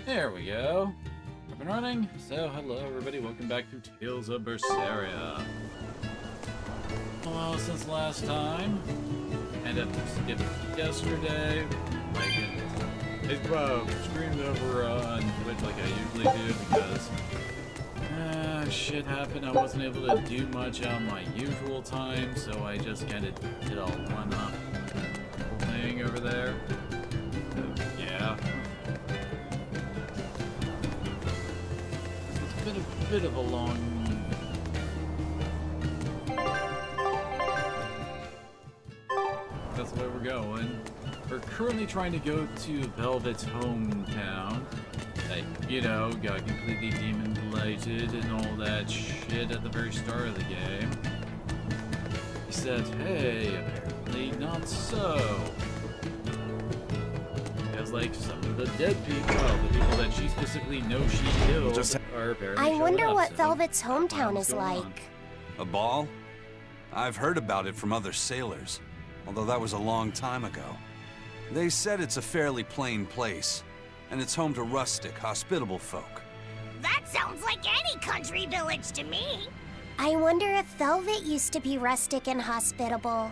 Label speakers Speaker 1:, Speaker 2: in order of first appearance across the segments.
Speaker 1: There we go. Up and running. So, hello everybody, welcome back to Tales of Berseria. Well, since last time, ended up skipping yesterday. My goodness. I screamed overrun, which like I usually do because shit happened. I wasn't able to do much on my usual time, so I just kind of did a one-up thing over there. So, yeah. It's a bit of a long... That's the way we're going. We're currently trying to go to Velvet's hometown. You know, got completely demon-blighted and all that shit at the very start of the game. Except, hey, apparently not so. Because, like, some of the dead people, well, the people that she specifically knows she killed, are apparently
Speaker 2: I wonder
Speaker 1: up,
Speaker 2: what
Speaker 1: so
Speaker 2: Velvet's hometown is like.
Speaker 3: A ball? I've heard about it from other sailors, although that was a long time ago. They said it's a fairly plain place, and it's home to rustic, hospitable folk.
Speaker 4: That sounds like any country village to me.
Speaker 2: I wonder if Velvet used to be rustic and hospitable.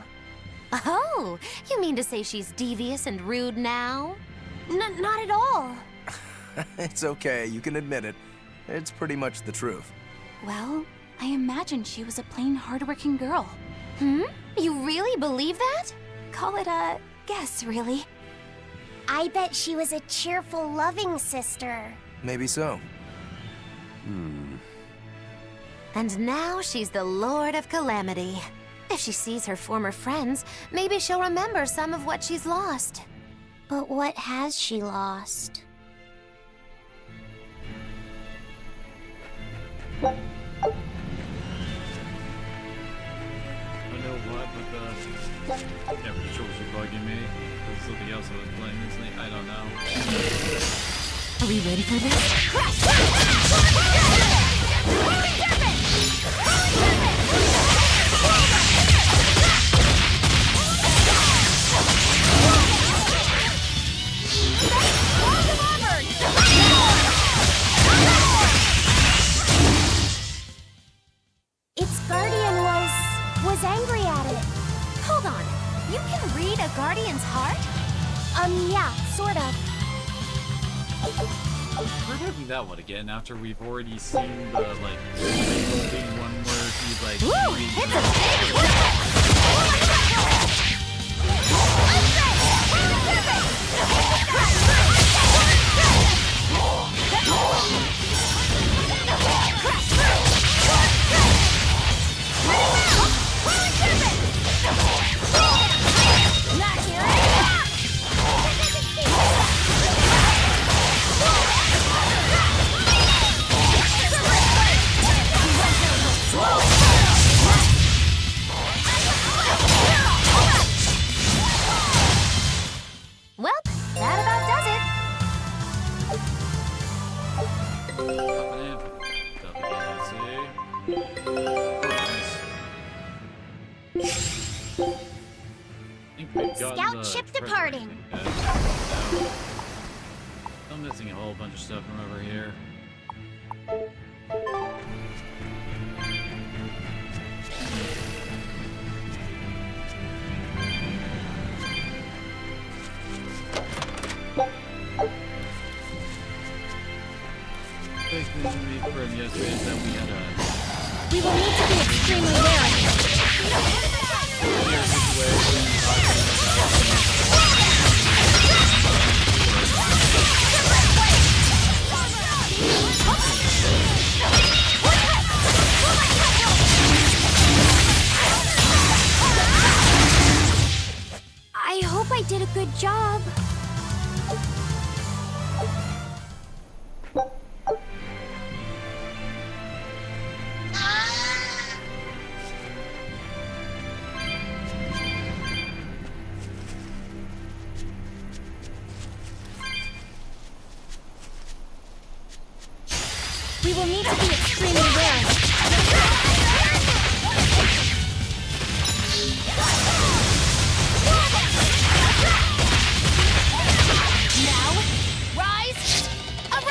Speaker 5: Oh, you mean to say she's devious and rude now?
Speaker 2: Not at all.
Speaker 6: It's okay, you can admit it. It's pretty much the truth.
Speaker 7: Well, I imagined she was a plain, hardworking girl.
Speaker 5: You really believe that?
Speaker 7: Call it a guess, really.
Speaker 2: I bet she was a cheerful, loving sister.
Speaker 6: Maybe so.
Speaker 5: And now she's the Lord of Calamity. If she sees her former friends, maybe she'll remember some of what she's lost.
Speaker 2: But what has she lost?
Speaker 1: I know what, but the controls are bugging me. There's something else I was playing recently. I don't know.
Speaker 7: Are we ready for this?
Speaker 2: Its guardian was angry at it.
Speaker 5: Hold on. You can read a guardian's heart?
Speaker 2: Yeah, sort of.
Speaker 1: We're doing that one again after we've already seen the, like, revolving one where he's like...
Speaker 5: Ooh, it's a big Well, that about does it.
Speaker 2: Scout ship departing.
Speaker 1: I'm missing a whole bunch of stuff from over here. Big thing from yesterday is that we had a...
Speaker 2: We will need to be extremely wary. I hope I did a good job. We will need to be extremely wary.
Speaker 5: Now, rise, arise!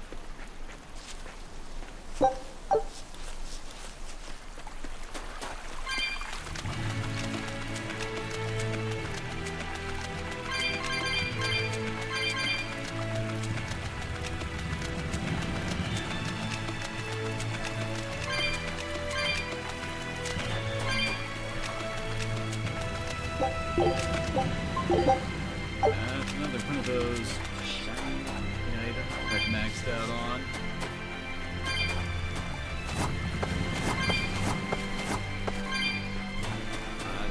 Speaker 1: That's another one of those shiny items I've maxed out on.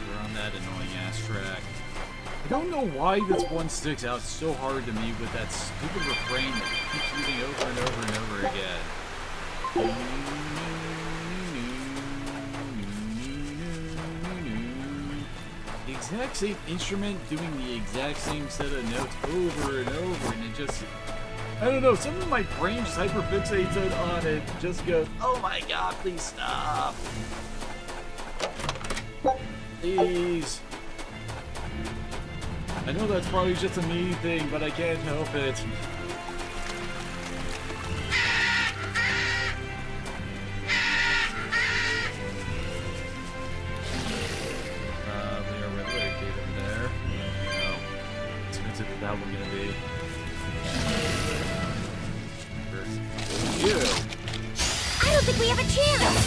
Speaker 1: We're on that annoying ass track. I don't know why this one sticks out so hard to me with that stupid refrain that keeps reading over and over and over again. The exact same instrument doing the exact same set of notes over and over, and it just, I don't know, some of my brain just hyperfixates on it, just goes, oh my god, please stop. Please. I know that's probably just a me thing, but I can't help it. That one gonna be? You.
Speaker 2: I don't think we have a chance.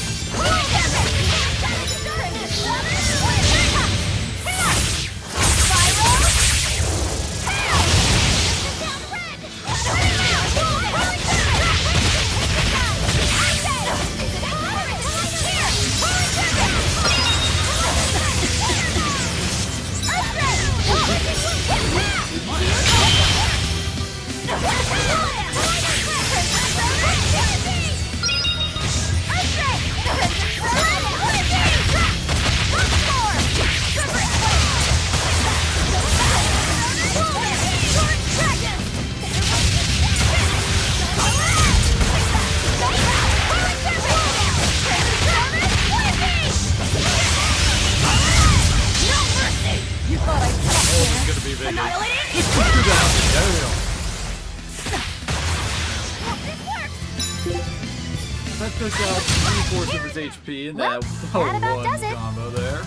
Speaker 1: That took out 3/4 of his HP in that
Speaker 2: that about
Speaker 1: one
Speaker 2: does it.
Speaker 1: combo there.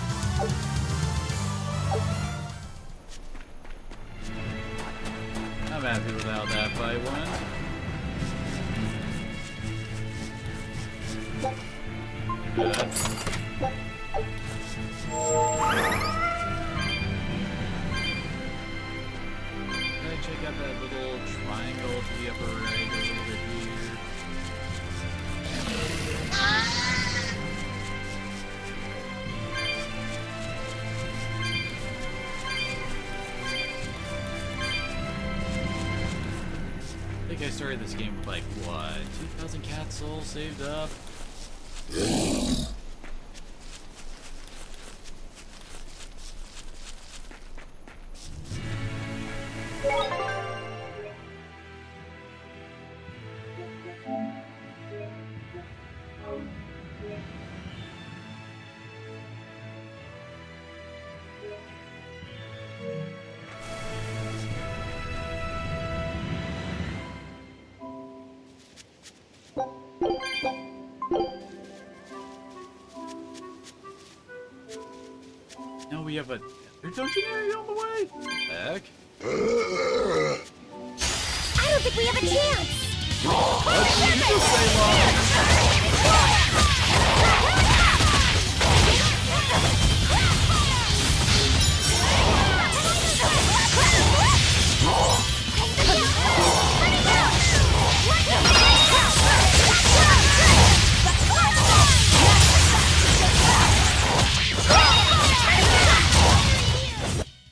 Speaker 1: I'm happy with how that fight went. Good. Can I check out that little triangle to the upper right a little bit here? I think I started this game with like, what, 2,000 cat souls saved up? Now we have a dungeon area on the way? Heck?
Speaker 2: I don't think we have a chance.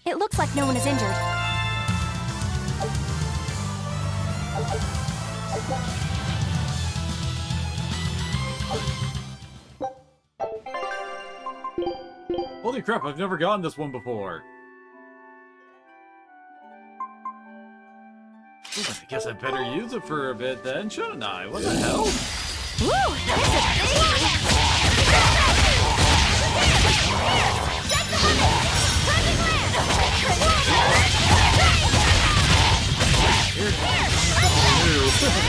Speaker 7: It looks like no one is injured.
Speaker 1: Holy crap, I've never gotten this one before. Well, I guess I better use it for a bit then, shouldn't I? What the hell?
Speaker 5: Woo! That's a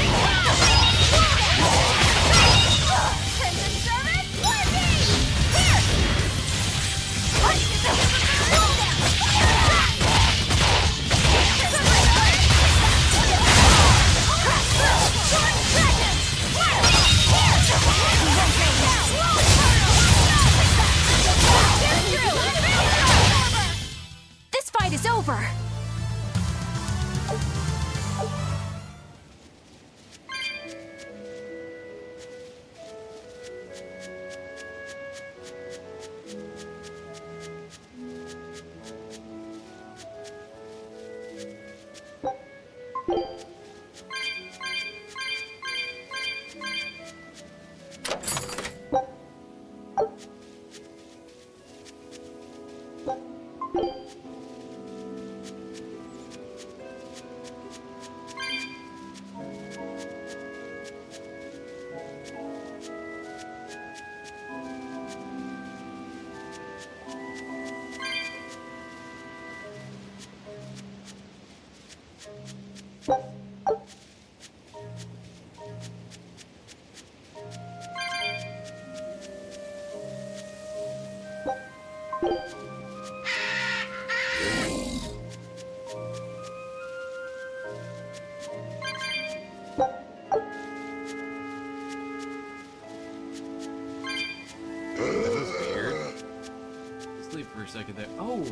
Speaker 1: Sleep for a second there. Oh!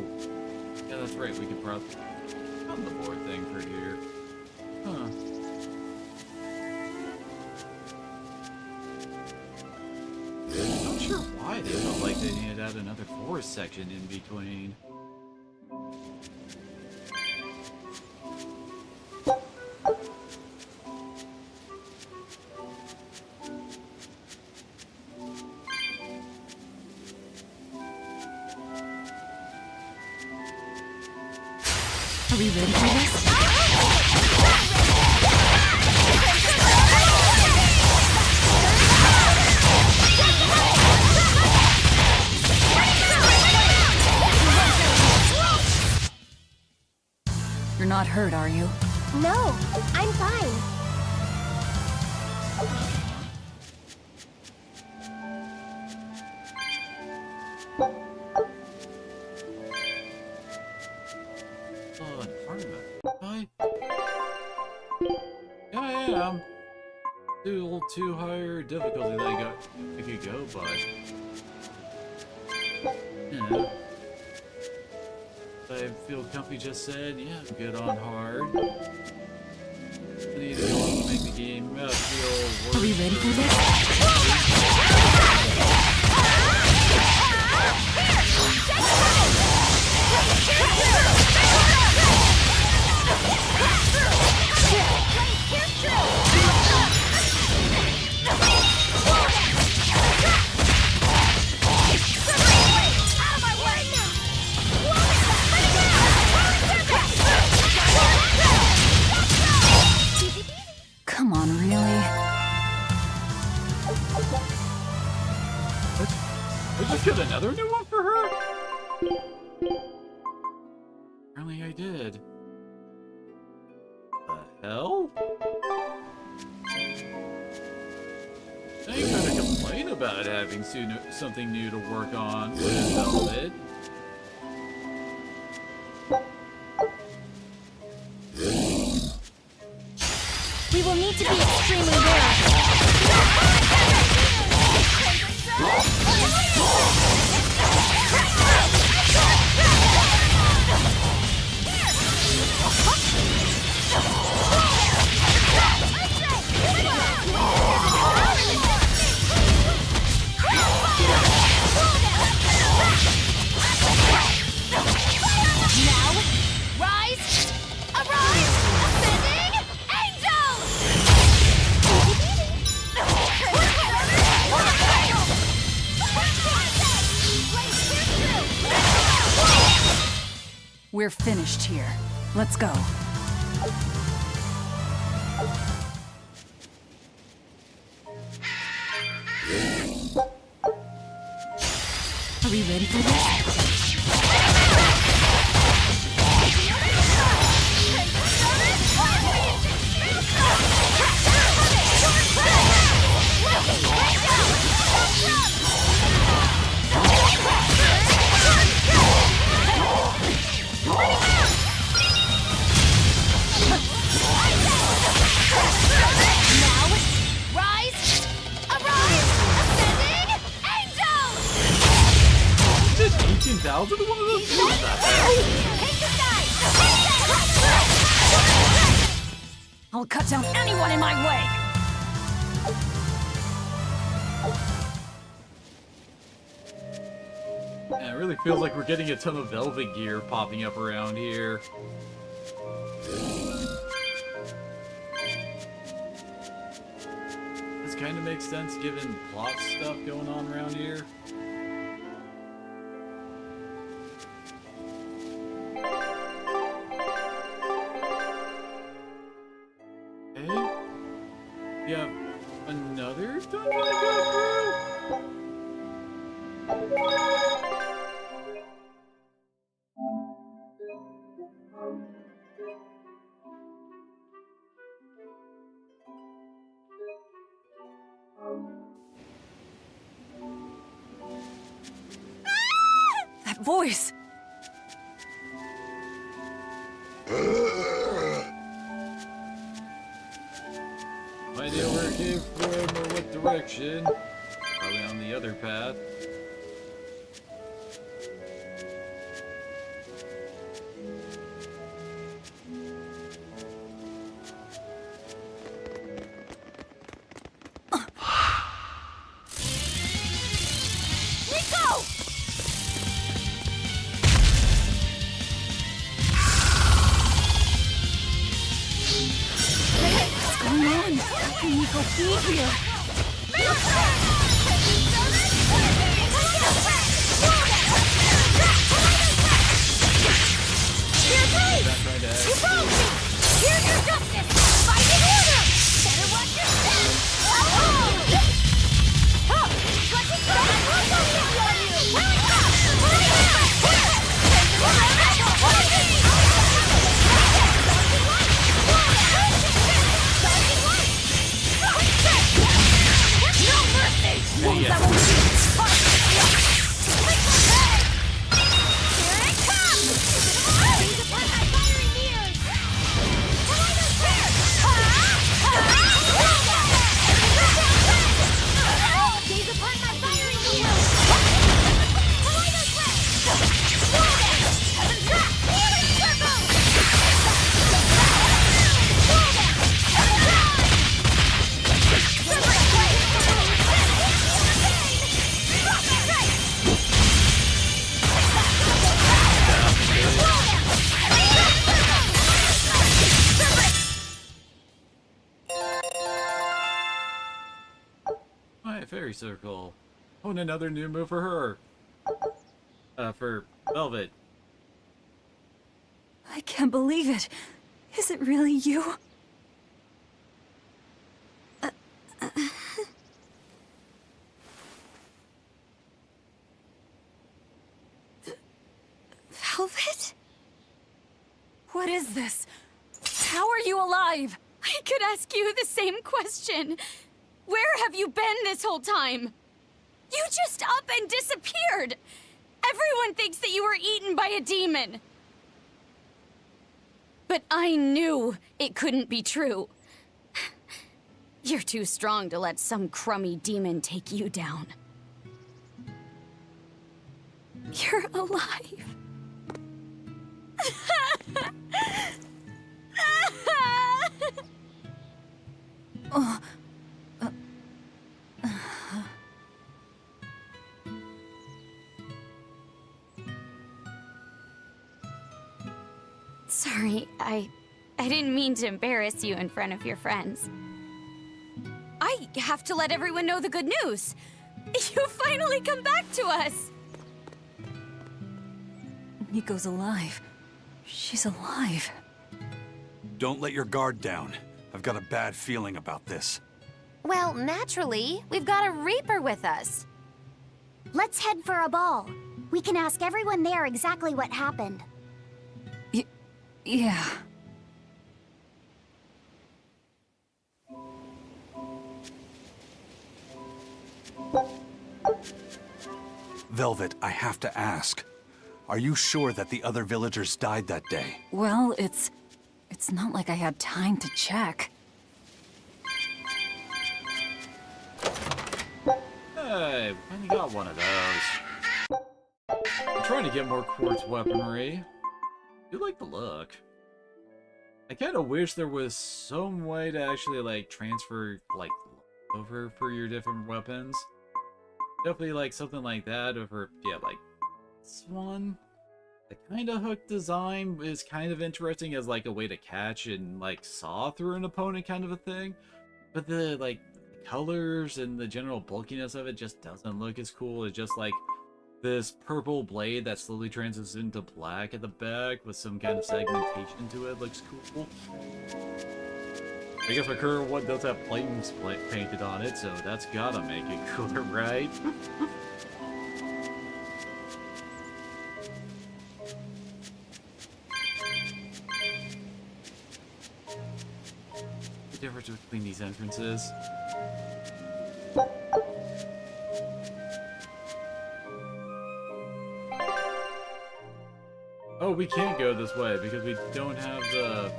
Speaker 1: Yeah, that's right. We could probably on the board thing for here. Huh. Not sure why they felt like they needed to add another forest section in between.
Speaker 5: Are we ready for this?
Speaker 8: You're not hurt, are you?
Speaker 2: No, I'm fine.
Speaker 1: Yeah, I am. Do a little too higher difficulty that I could go, but yeah. I feel comfy just said, yeah, I'm good on hard. I need to go up and make the game feel worse.
Speaker 8: Are we ready for this? Come on, really?
Speaker 1: I just got another new one for her? Apparently I did. The hell? I ain't gonna complain about having something new to work on with Velvet.
Speaker 7: We will need to be extremely wary.
Speaker 8: We're finished here. Let's go. Are we ready for this?
Speaker 1: Did 18,000 one of those? Not bad.
Speaker 8: I'll cut down anyone in my way!
Speaker 1: Yeah, it really feels like we're getting a ton of Velvet gear popping up around here. This kind of makes sense given plot stuff going on around here. Okay. You have another dungeon to go through?
Speaker 8: That voice!
Speaker 1: No idea where it came from or what direction. Probably on the other path. Fairy Circle. Oh, and another new move for her. For Velvet.
Speaker 8: I can't believe it. Is it really you? Velvet? What is this? How are you alive?
Speaker 7: I could ask you the same question. Where have you been this whole time? You just up and disappeared! Everyone thinks that you were eaten by a demon. But I knew it couldn't be true. You're too strong to let some crummy demon take you down. You're alive. Sorry, I didn't mean to embarrass you in front of your friends. I have to let everyone know the good news. You finally come back to us!
Speaker 8: Nico's alive. She's alive.
Speaker 3: Don't let your guard down. I've got a bad feeling about this.
Speaker 5: Well, naturally, we've got a Reaper with us.
Speaker 2: Let's head for a ball. We can ask everyone there exactly what happened.
Speaker 8: Yeah.
Speaker 3: Velvet, I have to ask. Are you sure that the other villagers died that day?
Speaker 8: Well, it's not like I had time to check.
Speaker 1: Hey, finally got one of those. I'm trying to get more quartz weaponry. I do like the look. I kind of wish there was some way to actually, like, transfer, like, over for your different weapons. Definitely, like, something like that over, yeah, like, this one. The kind of hook design is kind of interesting as, like, a way to catch and, like, saw through an opponent kind of a thing. But the, like, colors and the general bulkiness of it just doesn't look as cool. It's just, like, this purple blade that slowly transitions into black at the back with some kind of segmentation to it. Looks cool. I guess my current one does have flames painted on it, so that's gotta make it cooler, right? The difference between these entrances. we can't go this way because we don't have the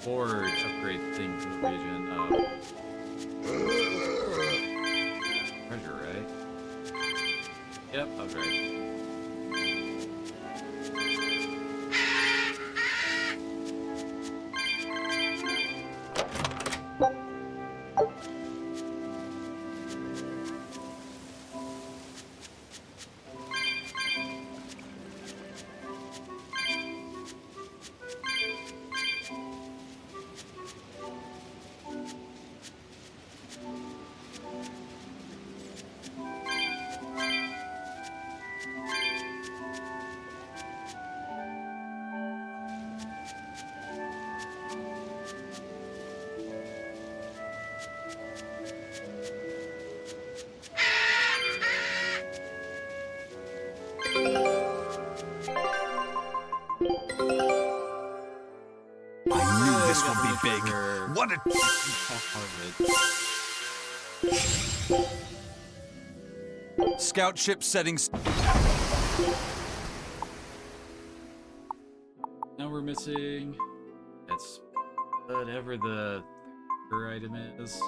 Speaker 1: board upgrade thing for the region. Treasure, right? Yep, upgrade.
Speaker 3: This will be big. What a... Scout ship settings.
Speaker 1: Now we're missing. That's whatever the item is.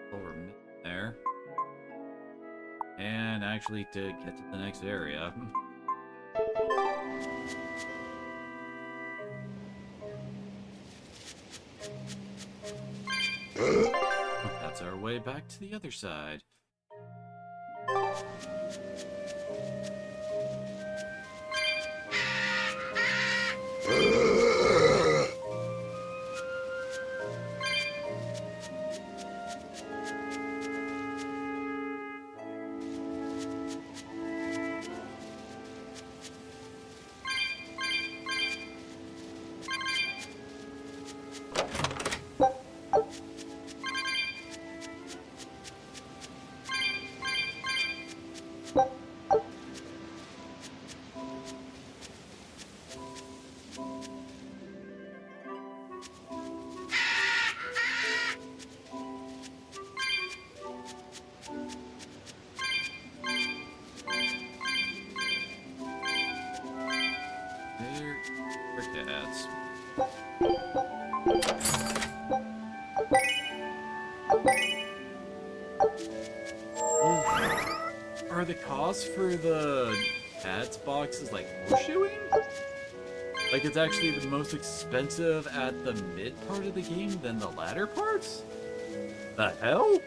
Speaker 1: What we're missing there. And actually, to get to the next area. That's our way back to the other side. Cats. Are the costs for the cats boxes like horseshoeing? Like it's actually the most expensive at the mid part of the game than the latter parts? The hell?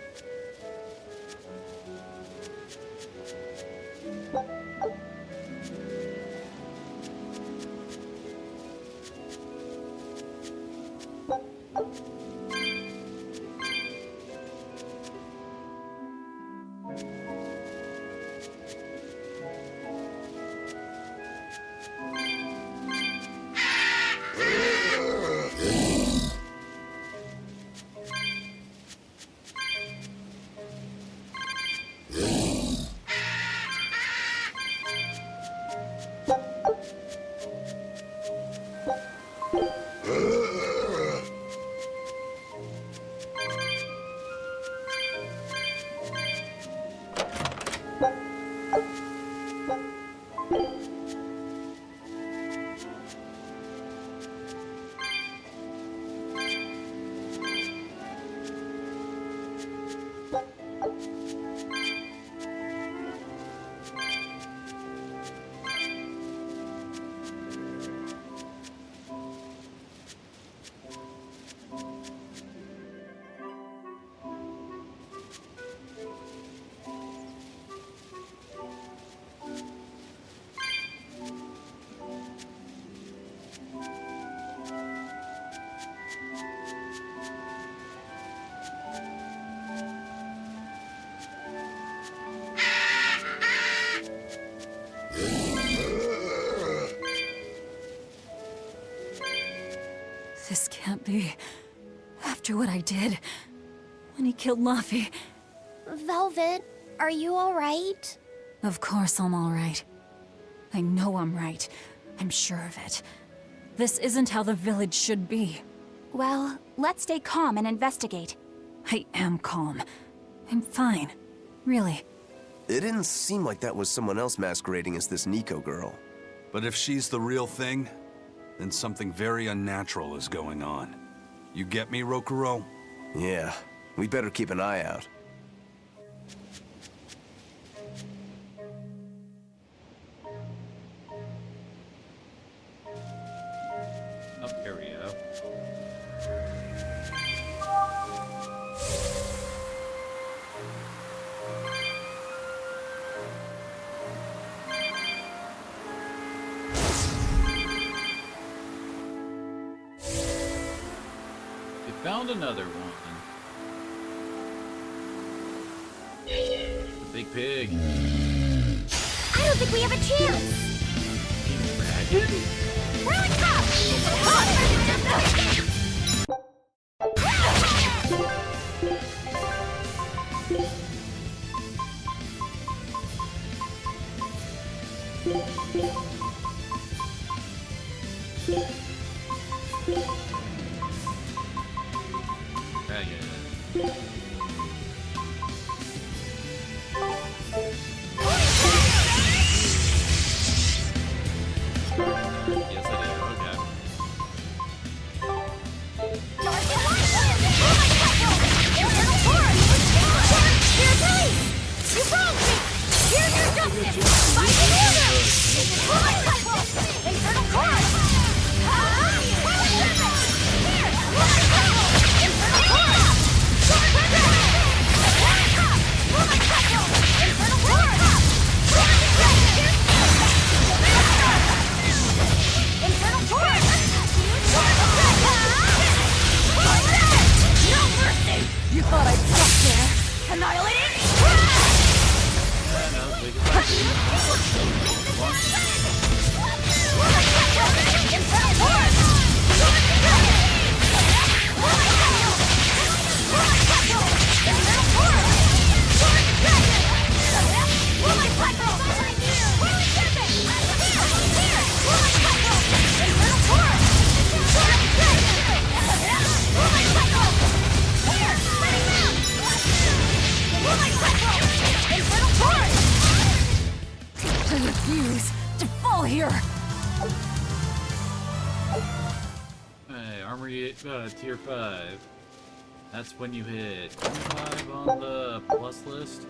Speaker 8: This can't be. After what I did, when he killed Laffy.
Speaker 2: Velvet, are you alright?
Speaker 8: Of course I'm all right. I know I'm right. I'm sure of it. This isn't how the village should be.
Speaker 7: Well, let's stay calm and investigate.
Speaker 8: I am calm. I'm fine. Really.
Speaker 6: It didn't seem like that was someone else masquerading as this Nico girl.
Speaker 3: But if she's the real thing, then something very unnatural is going on. You get me, Rokuro?
Speaker 6: Yeah, we better keep an eye out.
Speaker 1: Oh, here we go. We found another one. The big pig.
Speaker 2: I don't think we have a chance.
Speaker 1: Dragon?
Speaker 2: Really tough.
Speaker 1: Dragon. Yes, I do. Okay.
Speaker 7: You thought I'd stop there? Annihilated?
Speaker 8: I refuse to fall here!
Speaker 1: Hey, armory tier 5. That's when you hit 25 on the plus list.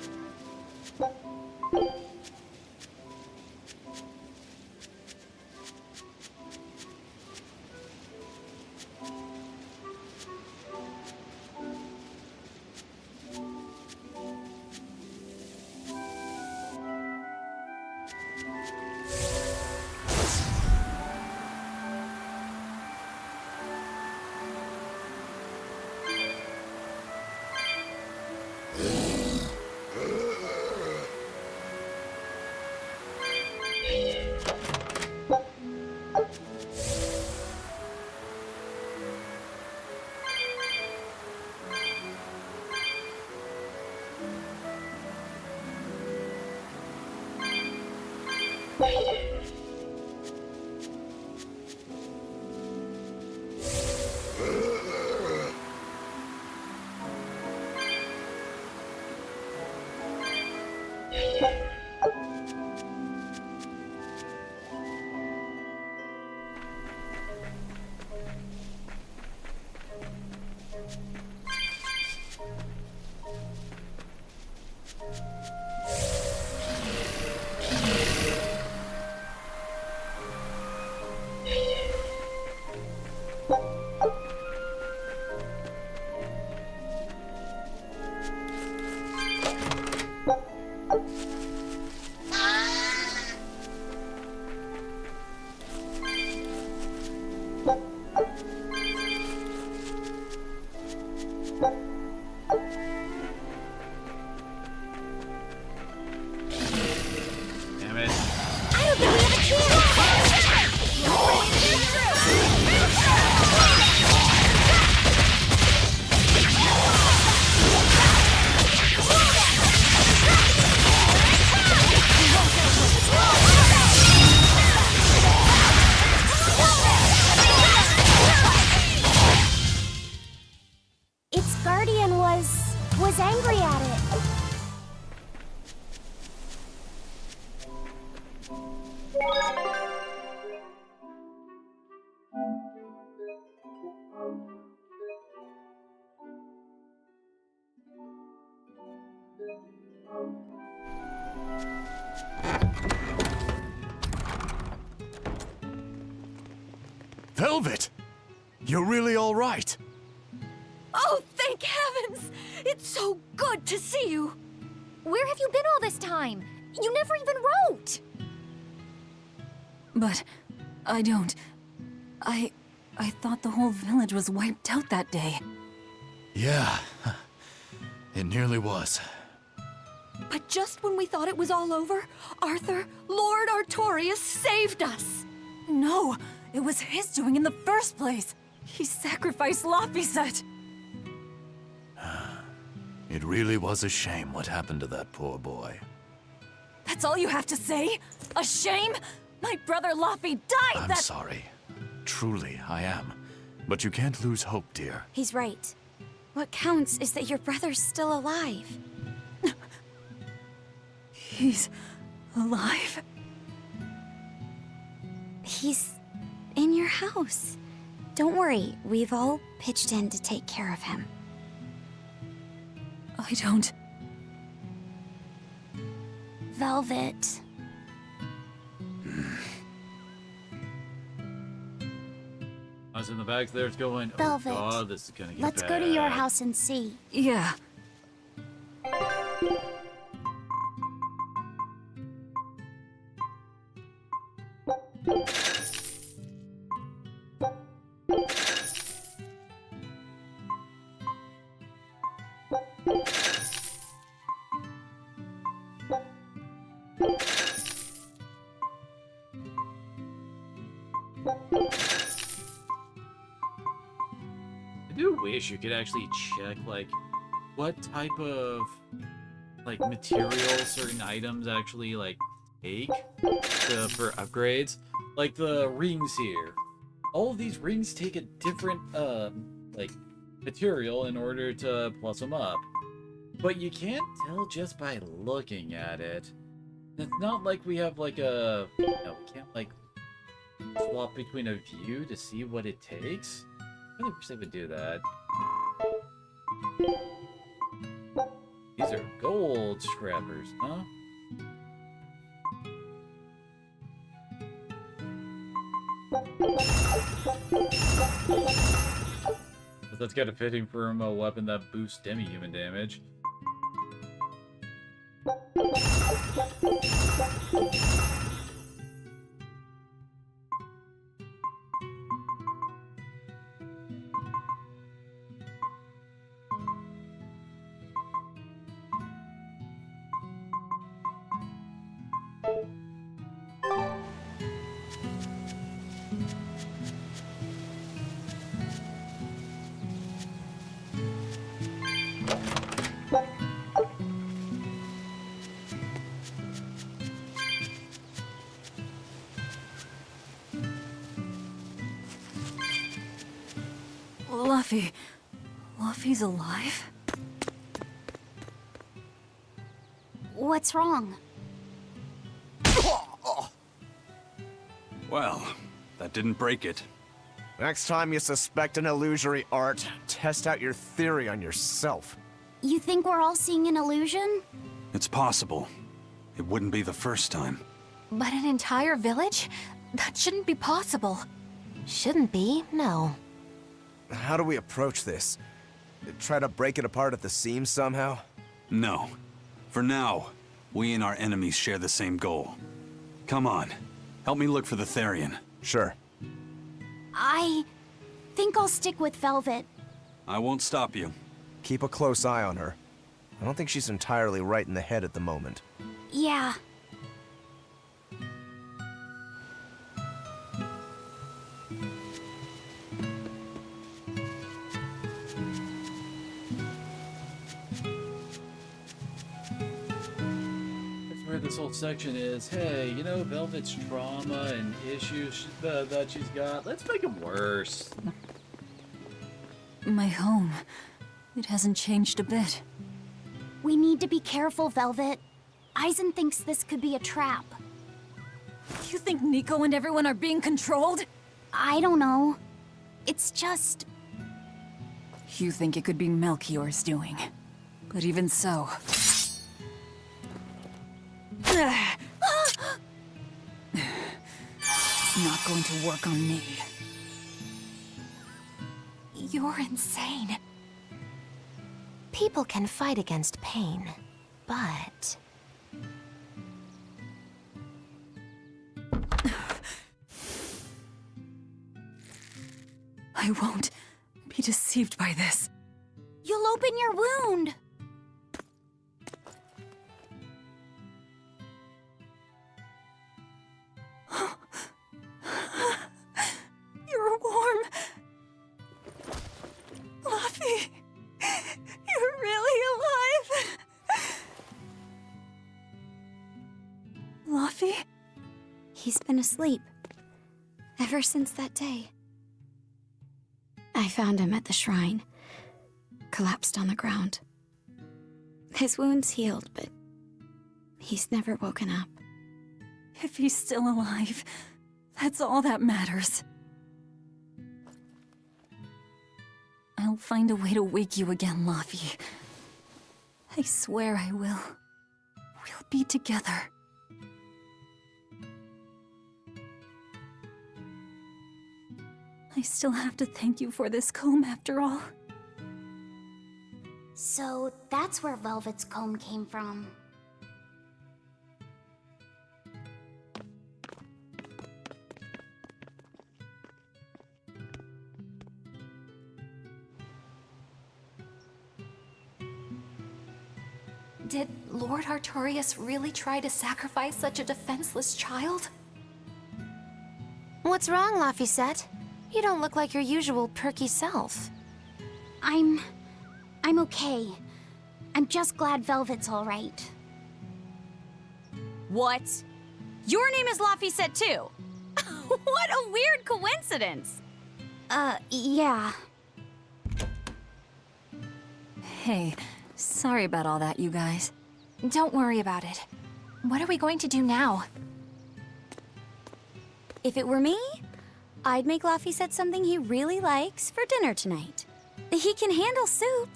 Speaker 1: Damn it.
Speaker 2: I don't think we have a Its guardian was angry at it.
Speaker 9: Velvet! You're really all right.
Speaker 10: Oh, thank heavens! It's so good to see you!
Speaker 11: Where have you been all this time? You never even wrote!
Speaker 8: But I don't. I thought the whole village was wiped out that day.
Speaker 9: Yeah, it nearly was.
Speaker 10: But just when we thought it was all over, Arthur, Lord Artorius saved us!
Speaker 8: No, it was his doing in the first place. He sacrificed Laphicet.
Speaker 9: It really was a shame what happened to that poor boy.
Speaker 8: That's all you have to say? A shame? My brother Laffy died
Speaker 9: I'm sorry. Truly, I am. But you can't lose hope, dear.
Speaker 7: He's right. What counts is that your brother's still alive.
Speaker 8: He's alive?
Speaker 7: He's in your house. Don't worry, we've all pitched in to take care of him.
Speaker 8: I don't...
Speaker 2: Velvet.
Speaker 1: I was in the back there, it's going, oh
Speaker 2: Velvet.
Speaker 1: god, this is gonna get
Speaker 2: Let's
Speaker 1: bad.
Speaker 2: go to your house and see.
Speaker 8: Yeah.
Speaker 1: I do wish you could actually check, like, what type of, like, material certain items actually, like, take for upgrades. Like the rings here. All of these rings take a different, like, material in order to plus them up. But you can't tell just by looking at it. It's not like we have, like, a... You know, we can't, like, swap between a view to see what it takes. I really wish they would do that. These are gold scrappers, huh? But that's kind of fitting for a weapon that boosts demi-human damage.
Speaker 8: Laffy... Laffy's alive?
Speaker 2: What's wrong?
Speaker 3: Well, that didn't break it.
Speaker 6: Next time you suspect an illusory art, test out your theory on yourself.
Speaker 2: You think we're all seeing an illusion?
Speaker 3: It's possible. It wouldn't be the first time.
Speaker 5: But an entire village? That shouldn't be possible. Shouldn't be, no.
Speaker 6: How do we approach this? Try to break it apart at the seams somehow?
Speaker 3: No. For now, we and our enemies share the same goal. Come on. Help me look for the Therian.
Speaker 6: Sure.
Speaker 2: I think I'll stick with Velvet.
Speaker 3: I won't stop you.
Speaker 6: Keep a close eye on her. I don't think she's entirely right in the head at the moment.
Speaker 2: Yeah.
Speaker 1: Where this whole section is, hey, you know, Velvet's trauma and issues that she's got, let's make them worse.
Speaker 8: My home. It hasn't changed a bit.
Speaker 2: We need to be careful, Velvet. Eisen thinks this could be a trap.
Speaker 8: You think Nico and everyone are being controlled?
Speaker 2: I don't know. It's just...
Speaker 8: You think it could be Melchior's doing. But even so... It's not going to work on me.
Speaker 7: You're insane.
Speaker 5: People can fight against pain, but...
Speaker 8: I won't be deceived by this.
Speaker 7: You'll open your wound.
Speaker 8: You're warm. Luffy, you're really alive. Luffy?
Speaker 7: He's been asleep ever since that day. I found him at the shrine, collapsed on the ground. His wounds healed, but he's never woken up.
Speaker 8: If he's still alive, that's all that matters. I'll find a way to wake you again, Luffy. I swear I will. We'll be together. I still have to thank you for this comb after all.
Speaker 2: So that's where Velvet's comb came from.
Speaker 11: Did Lord Artorias really try to sacrifice such a defenseless child?
Speaker 5: What's wrong, Laphicet? You don't look like your usual perky self.
Speaker 2: I'm okay. I'm just glad Velvet's all right.
Speaker 10: What? Your name is Laphicet too? What a weird coincidence!
Speaker 2: Yeah.
Speaker 8: Hey, sorry about all that, you guys.
Speaker 11: Don't worry about it. What are we going to do now?
Speaker 7: If it were me, I'd make Laphicet something he really likes for dinner tonight. He can handle soup.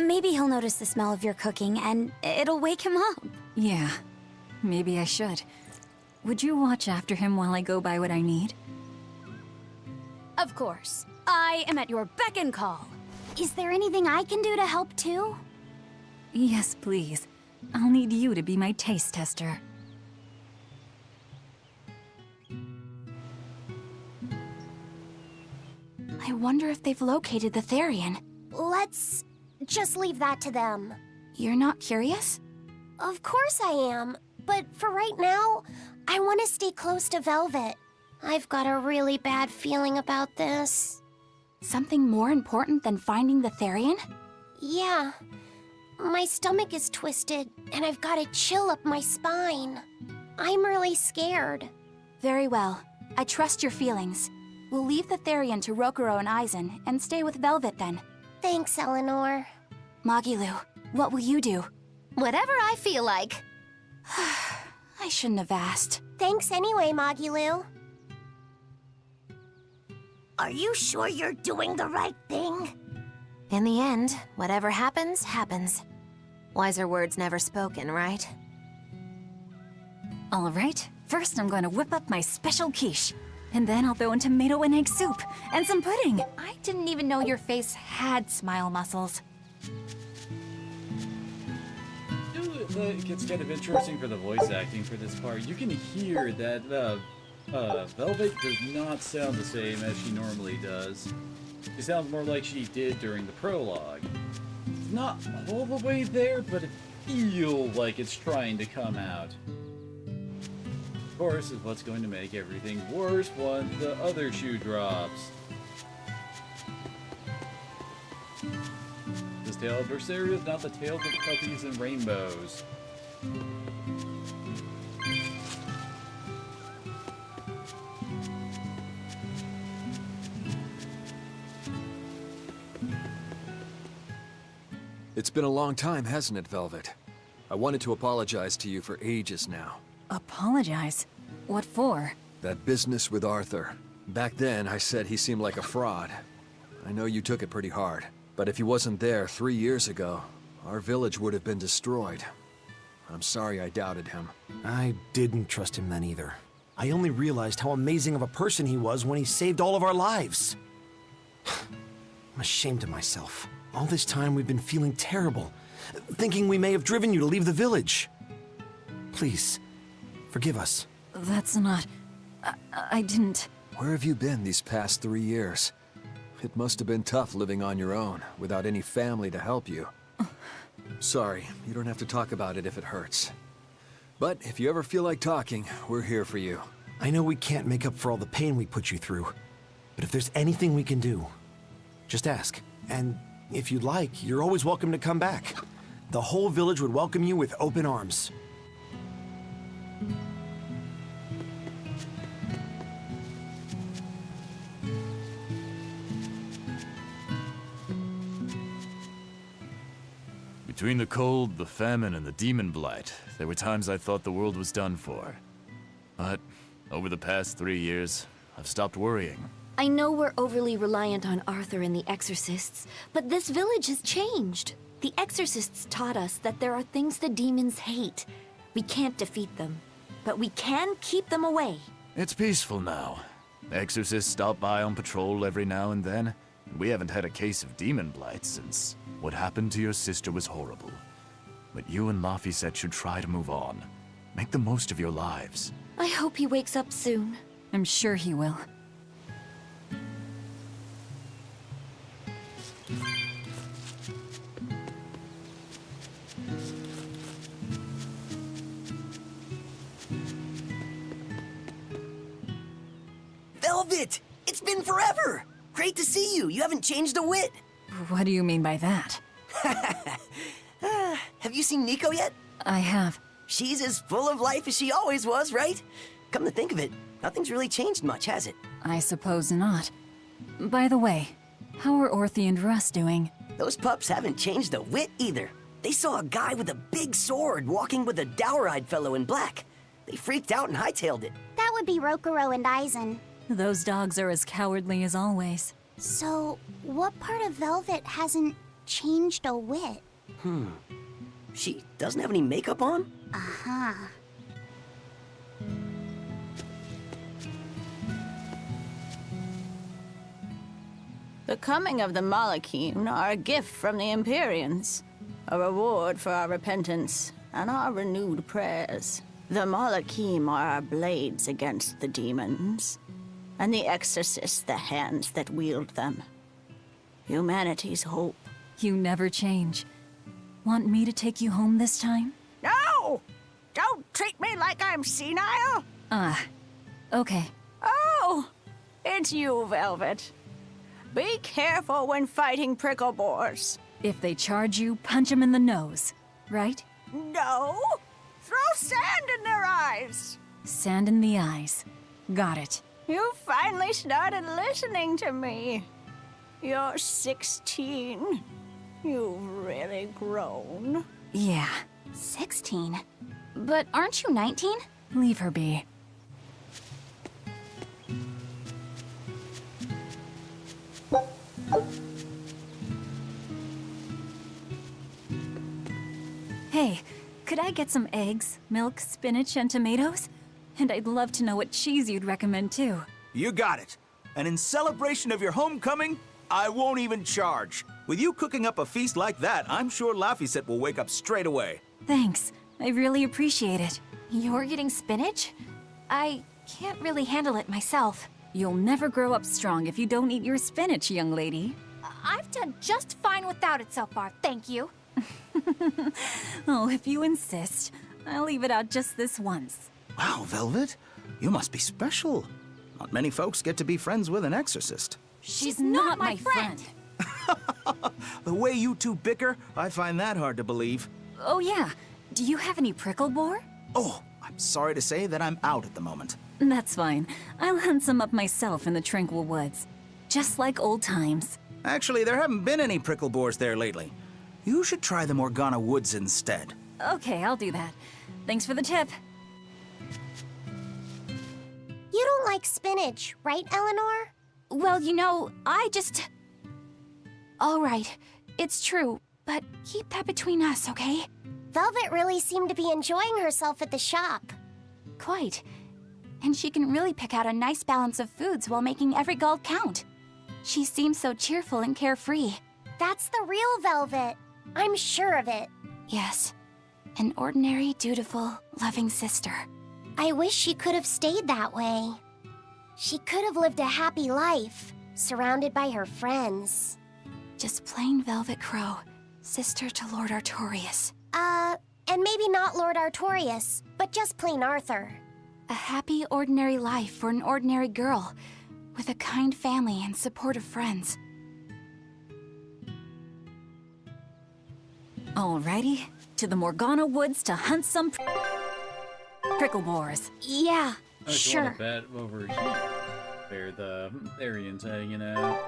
Speaker 7: Maybe he'll notice the smell of your cooking and it'll wake him up.
Speaker 8: Yeah, maybe I should. Would you watch after him while I go buy what I need?
Speaker 7: Of course. I am at your beck and call.
Speaker 2: Is there anything I can do to help too?
Speaker 8: Yes, please. I'll need you to be my taste tester.
Speaker 7: I wonder if they've located the Therian.
Speaker 2: Let's just leave that to them.
Speaker 7: You're not curious?
Speaker 2: Of course I am, but for right now, I want to stay close to Velvet. I've got a really bad feeling about this.
Speaker 7: Something more important than finding the Therian?
Speaker 2: Yeah. My stomach is twisted, and I've got a chill up my spine. I'm really scared.
Speaker 7: Very well. I trust your feelings. We'll leave the Therian to Rokuro and Aizen, and stay with Velvet then.
Speaker 2: Thanks, Eleanor.
Speaker 7: Magilu, what will you do?
Speaker 5: Whatever I feel like.
Speaker 7: I shouldn't have asked.
Speaker 2: Thanks anyway, Magilu.
Speaker 4: Are you sure you're doing the right thing?
Speaker 5: In the end, whatever happens, happens. Wiser words never spoken, right?
Speaker 8: All right, first I'm going to whip up my special quiche. And then I'll throw in tomato and egg soup, and some pudding.
Speaker 11: I didn't even know your face had smile muscles.
Speaker 1: It gets kind of interesting for the voice acting for this part. You can hear that Velvet does not sound the same as she normally does. She sounds more like she did during the prologue. It's not all the way there, but it feels like it's trying to come out. Of course, is what's going to make everything worse once the other shoe drops. This tale of Berseria is not the tales of puppies and rainbows.
Speaker 12: It's been a long time, hasn't it, Velvet? I wanted to apologize to you for ages now.
Speaker 8: Apologize? What for?
Speaker 12: That business with Arthur. Back then, I said he seemed like a fraud. I know you took it pretty hard, but if he wasn't there 3 years ago, our village would have been destroyed. I'm sorry I doubted him.
Speaker 13: I didn't trust him then either. I only realized how amazing of a person he was when he saved all of our lives. I'm ashamed of myself. All this time we've been feeling terrible, thinking we may have driven you to leave the village. Please, forgive us.
Speaker 8: That's not... I didn't...
Speaker 12: Where have you been these past 3 years? It must have been tough living on your own, without any family to help you. Sorry, you don't have to talk about it if it hurts. But if you ever feel like talking, we're here for you.
Speaker 13: I know we can't make up for all the pain we put you through, but if there's anything we can do, just ask. And if you'd like, you're always welcome to come back. The whole village would welcome you with open arms.
Speaker 9: Between the cold, the famine, and the demon blight, there were times I thought the world was done for. But over the past 3 years, I've stopped worrying.
Speaker 10: I know we're overly reliant on Arthur and the Exorcists, but this village has changed. The Exorcists taught us that there are things the demons hate. We can't defeat them, but we can keep them away.
Speaker 9: It's peaceful now. Exorcists stop by on patrol every now and then. We haven't had a case of demon blight since what happened to your sister was horrible. But you and Laphicet should try to move on. Make the most of your lives.
Speaker 10: I hope he wakes up soon.
Speaker 8: I'm sure he will.
Speaker 14: Velvet! It's been forever! Great to see you. You haven't changed a whit.
Speaker 8: What do you mean by that?
Speaker 14: Have you seen Nico yet?
Speaker 8: I have.
Speaker 14: She's as full of life as she always was, right? Come to think of it, nothing's really changed much, has it?
Speaker 8: I suppose not. By the way, how are Orthy and Russ doing?
Speaker 14: Those pups haven't changed a whit either. They saw a guy with a big sword walking with a dour-eyed fellow in black. They freaked out and hightailed it.
Speaker 2: That would be Rokuro and Aizen.
Speaker 8: Those dogs are as cowardly as always.
Speaker 2: So, what part of Velvet hasn't changed a whit?
Speaker 14: She doesn't have any makeup on?
Speaker 2: Uh-huh.
Speaker 15: The coming of the Malachim are a gift from the Empyreans, a reward for our repentance and our renewed prayers. The Malachim are our blades against the demons, and the Exorcists the hands that wield them. Humanity's hope.
Speaker 8: You never change. Want me to take you home this time?
Speaker 15: No! Don't treat me like I'm senile!
Speaker 8: Okay.
Speaker 15: Oh! It's you, Velvet. Be careful when fighting prickle boars.
Speaker 8: If they charge you, punch them in the nose, right?
Speaker 15: No! Throw sand in their eyes!
Speaker 8: Sand in the eyes. Got it.
Speaker 15: You finally started listening to me. You're 16. You've really grown.
Speaker 8: Yeah.
Speaker 7: 16? But aren't you 19?
Speaker 8: Leave her be. Hey, could I get some eggs, milk, spinach, and tomatoes? And I'd love to know what cheese you'd recommend too.
Speaker 16: You got it. And in celebration of your homecoming, I won't even charge. With you cooking up a feast like that, I'm sure Laphicet will wake up straight away.
Speaker 8: Thanks. I really appreciate it.
Speaker 7: You're getting spinach? I can't really handle it myself.
Speaker 8: You'll never grow up strong if you don't eat your spinach, young lady.
Speaker 7: I've done just fine without it so far, thank you.
Speaker 8: Oh, if you insist. I'll leave it out just this once.
Speaker 16: Wow, Velvet, you must be special. Not many folks get to be friends with an exorcist.
Speaker 7: She's not my friend.
Speaker 16: The way you two bicker, I find that hard to believe.
Speaker 8: Oh yeah, do you have any prickle boar?
Speaker 16: Oh, I'm sorry to say that I'm out at the moment.
Speaker 8: That's fine. I'll hunt some up myself in the tranquil woods. Just like old times.
Speaker 16: Actually, there haven't been any prickle boars there lately. You should try the Morgana Woods instead.
Speaker 8: Okay, I'll do that. Thanks for the tip.
Speaker 2: You don't like spinach, right, Eleanor?
Speaker 7: Well, you know, All right, it's true, but keep that between us, okay?
Speaker 2: Velvet really seemed to be enjoying herself at the shop.
Speaker 7: Quite. And she can really pick out a nice balance of foods while making every gulp count. She seems so cheerful and carefree.
Speaker 2: That's the real Velvet. I'm sure of it.
Speaker 7: Yes. An ordinary, dutiful, loving sister.
Speaker 2: I wish she could have stayed that way. She could have lived a happy life, surrounded by her friends.
Speaker 7: Just plain Velvet Crow, sister to Lord Artorias.
Speaker 2: And maybe not Lord Artorias, but just plain Arthur.
Speaker 7: A happy, ordinary life for an ordinary girl, with a kind family and supportive friends.
Speaker 8: Alrighty, to the Morgana Woods to hunt some prickle boars.
Speaker 2: Yeah,
Speaker 1: I just
Speaker 2: sure.
Speaker 1: want to bet over here. Where the Arians hanging out.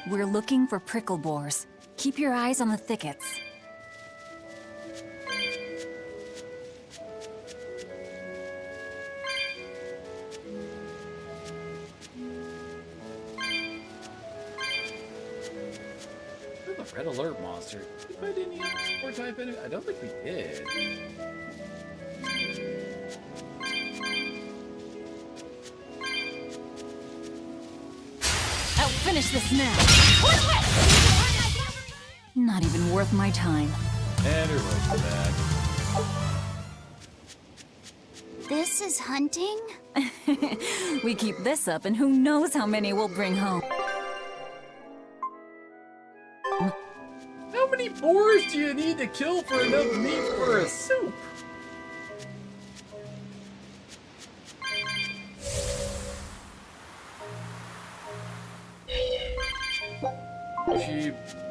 Speaker 8: We're looking for prickle boars. Keep your eyes on the thickets.
Speaker 1: Where's the red alert monster? Did we find any spore type in it? I don't think we did.
Speaker 8: I'll finish this now. Not even worth my time.
Speaker 1: And her voice back.
Speaker 2: This is hunting?
Speaker 8: We keep this up, and who knows how many we'll bring home.
Speaker 1: How many boars do you need to kill for enough meat for a soup?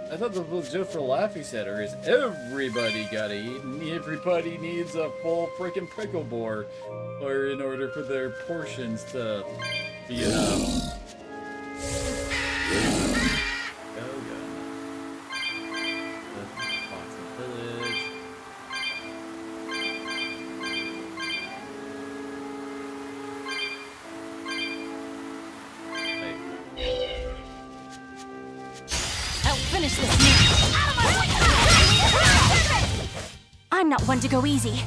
Speaker 1: I thought this was just for Laffy said, or is everybody gotta eat and everybody needs a full freaking prickle boar or in order for their portions to be enough.
Speaker 7: Finish this now. I'm not one to go easy.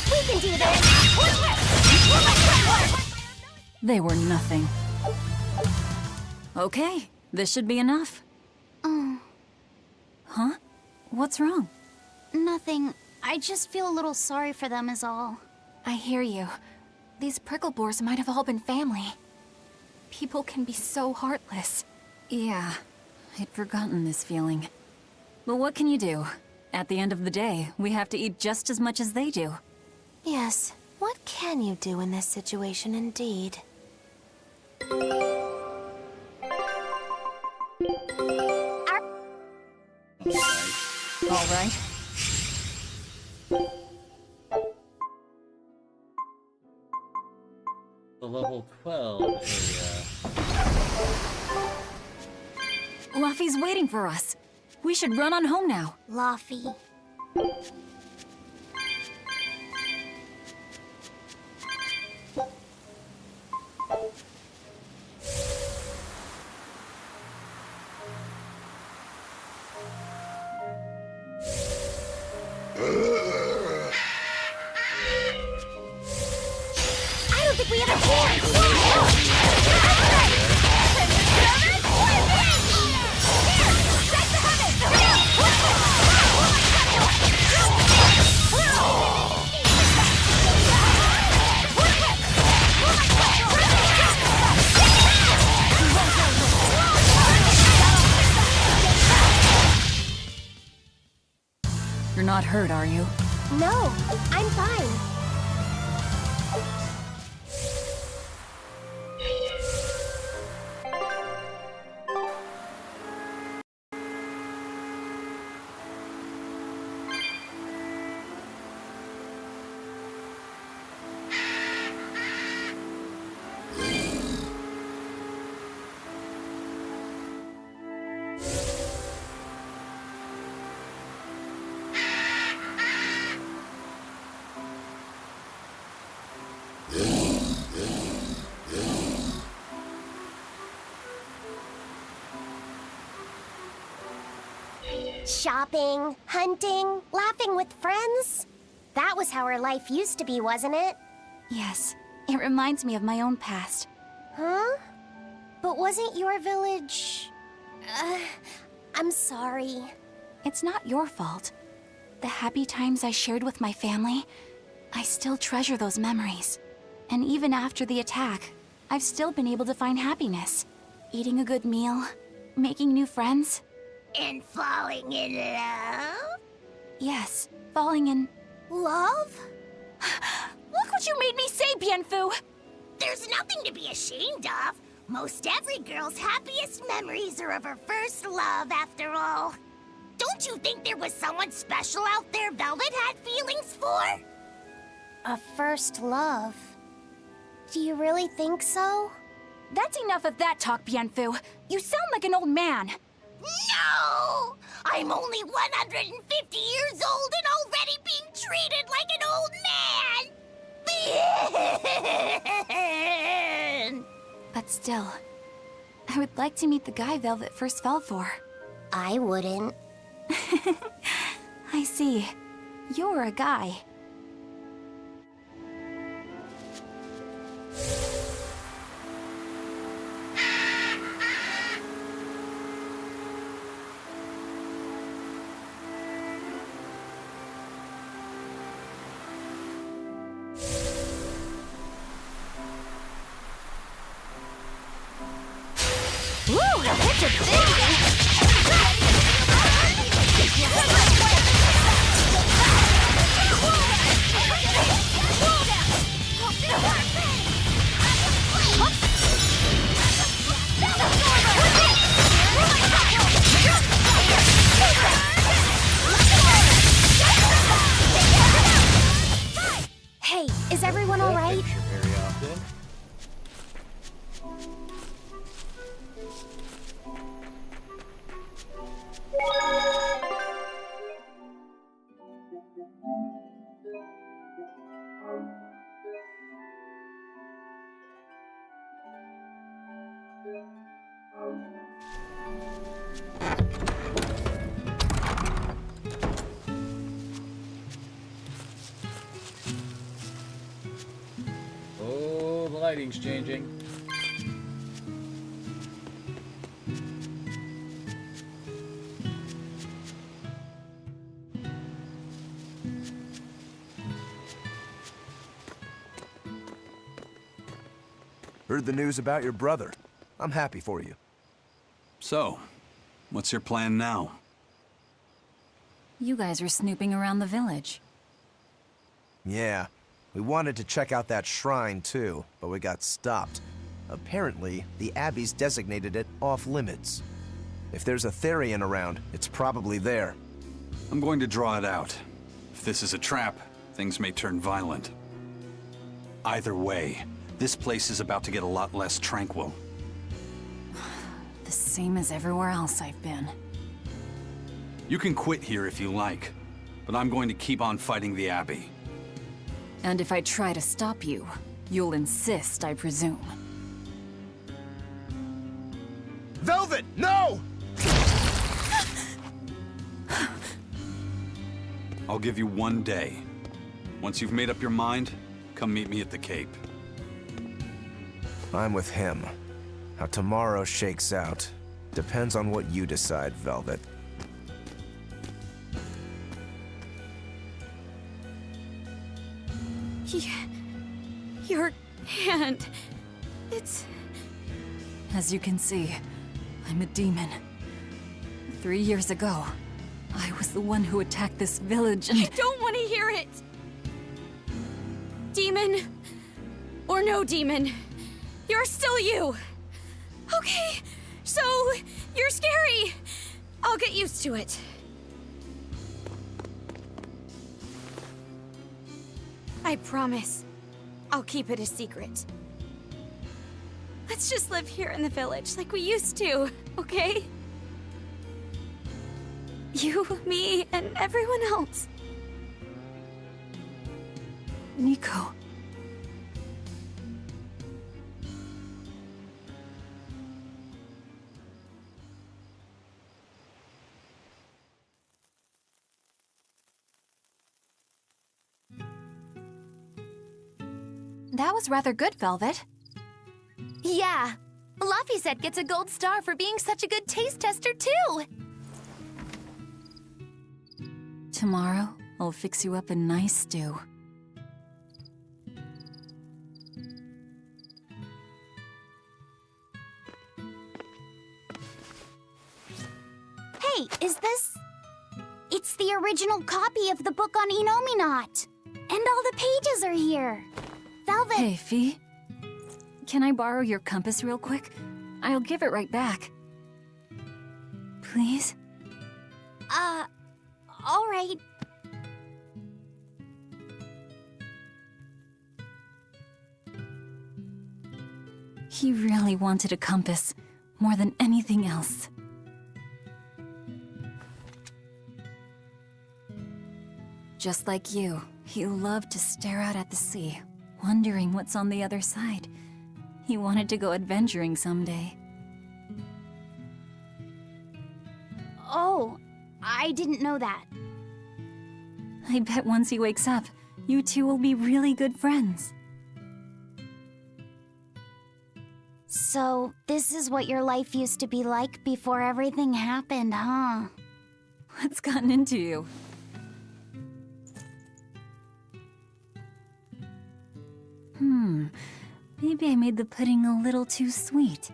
Speaker 2: We can do this!
Speaker 8: They were nothing. Okay, this should be enough. Huh? What's wrong?
Speaker 2: Nothing. I just feel a little sorry for them is all.
Speaker 7: I hear you. These prickle boars might have all been family. People can be so heartless.
Speaker 8: Yeah, I'd forgotten this feeling. But what can you do? At the end of the day, we have to eat just as much as they do.
Speaker 5: Yes, what can you do in this situation indeed?
Speaker 8: All right.
Speaker 1: The level 12 area.
Speaker 8: Luffy's waiting for us. We should run on home now.
Speaker 2: Luffy.
Speaker 4: I don't think we have a chance!
Speaker 8: You're not hurt, are you?
Speaker 2: No, I'm fine. Shopping, hunting, laughing with friends. That was how our life used to be, wasn't it?
Speaker 7: Yes, it reminds me of my own past.
Speaker 2: Huh? But wasn't your village... I'm sorry.
Speaker 7: It's not your fault. The happy times I shared with my family, I still treasure those memories. And even after the attack, I've still been able to find happiness. Eating a good meal, making new friends.
Speaker 4: And falling in love?
Speaker 7: Yes, falling in...
Speaker 2: Love?
Speaker 7: Look what you made me say, Bienfu!
Speaker 4: There's nothing to be ashamed of. Most every girl's happiest memories are of her first love, after all. Don't you think there was someone special out there Velvet had feelings for?
Speaker 2: A first love. Do you really think so?
Speaker 7: That's enough of that talk, Bienfu. You sound like an old man.
Speaker 4: No! I'm only 150 years old and already being treated like an old man!
Speaker 7: But still, I would like to meet the guy Velvet first fell for.
Speaker 2: I wouldn't.
Speaker 7: I see. You're a guy.
Speaker 5: Woo, that's a big...
Speaker 2: Hey, is everyone all right?
Speaker 1: Oh, the lighting's changing.
Speaker 6: Heard the news about your brother. I'm happy for you.
Speaker 3: So, what's your plan now?
Speaker 8: You guys were snooping around the village.
Speaker 6: Yeah, we wanted to check out that shrine too, but we got stopped. Apparently, the Abbey's designated it off-limits. If there's a Therian around, it's probably there.
Speaker 3: I'm going to draw it out. If this is a trap, things may turn violent. Either way, this place is about to get a lot less tranquil.
Speaker 8: The same as everywhere else I've been.
Speaker 3: You can quit here if you like, but I'm going to keep on fighting the Abbey.
Speaker 8: And if I try to stop you, you'll insist, I presume.
Speaker 6: Velvet, no!
Speaker 3: I'll give you 1 day. Once you've made up your mind, come meet me at the Cape.
Speaker 6: I'm with him. How tomorrow shakes out depends on what you decide, Velvet.
Speaker 11: Your hand... It's...
Speaker 8: As you can see, I'm a demon. 3 years ago, I was the one who attacked this village and...
Speaker 11: I don't want to hear it! Demon, or no demon, you're still you! Okay, so you're scary! I'll get used to it. I promise, I'll keep it a secret. Let's just live here in the village like we used to, okay? You, me, and everyone else.
Speaker 8: Nico.
Speaker 7: That was rather good, Velvet.
Speaker 5: Yeah. Laphicet gets a gold star for being such a good taste tester, too!
Speaker 8: Tomorrow, I'll fix you up a nice stew.
Speaker 2: Hey, is this... It's the original copy of the book on Enominat. And all the pages are here. Velvet...
Speaker 8: Hey, Fee. Can I borrow your compass real quick? I'll give it right back. Please?
Speaker 2: All right.
Speaker 8: He really wanted a compass, more than anything else. Just like you, he loved to stare out at the sea, wondering what's on the other side. He wanted to go adventuring someday.
Speaker 2: Oh, I didn't know that.
Speaker 8: I bet once he wakes up, you two will be really good friends.
Speaker 2: So, this is what your life used to be like before everything happened, huh?
Speaker 8: What's gotten into you? Maybe I made the pudding a little too sweet.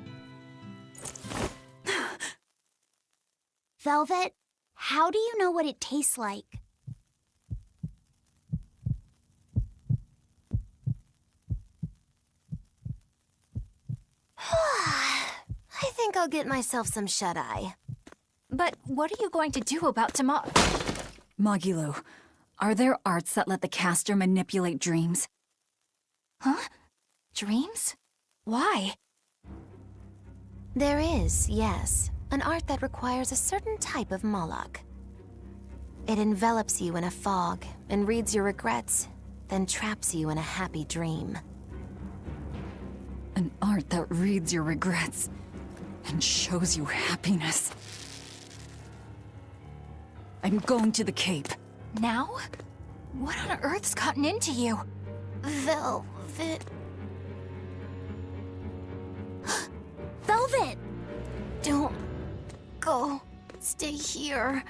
Speaker 2: Velvet, how do you know what it tastes like?
Speaker 5: I think I'll get myself some shut-eye.
Speaker 7: But what are you going to do about tomorrow?
Speaker 8: Magilu, are there arts that let the caster manipulate dreams?
Speaker 7: Huh? Dreams? Why?
Speaker 5: There is, yes, an art that requires a certain type of Moloch. It envelops you in a fog and reads your regrets, then traps you in a happy dream.
Speaker 8: An art that reads your regrets and shows you happiness. I'm going to the Cape.
Speaker 7: Now? What on earth's gotten into you?
Speaker 2: Velvet... Velvet!
Speaker 5: Don't go. Stay here.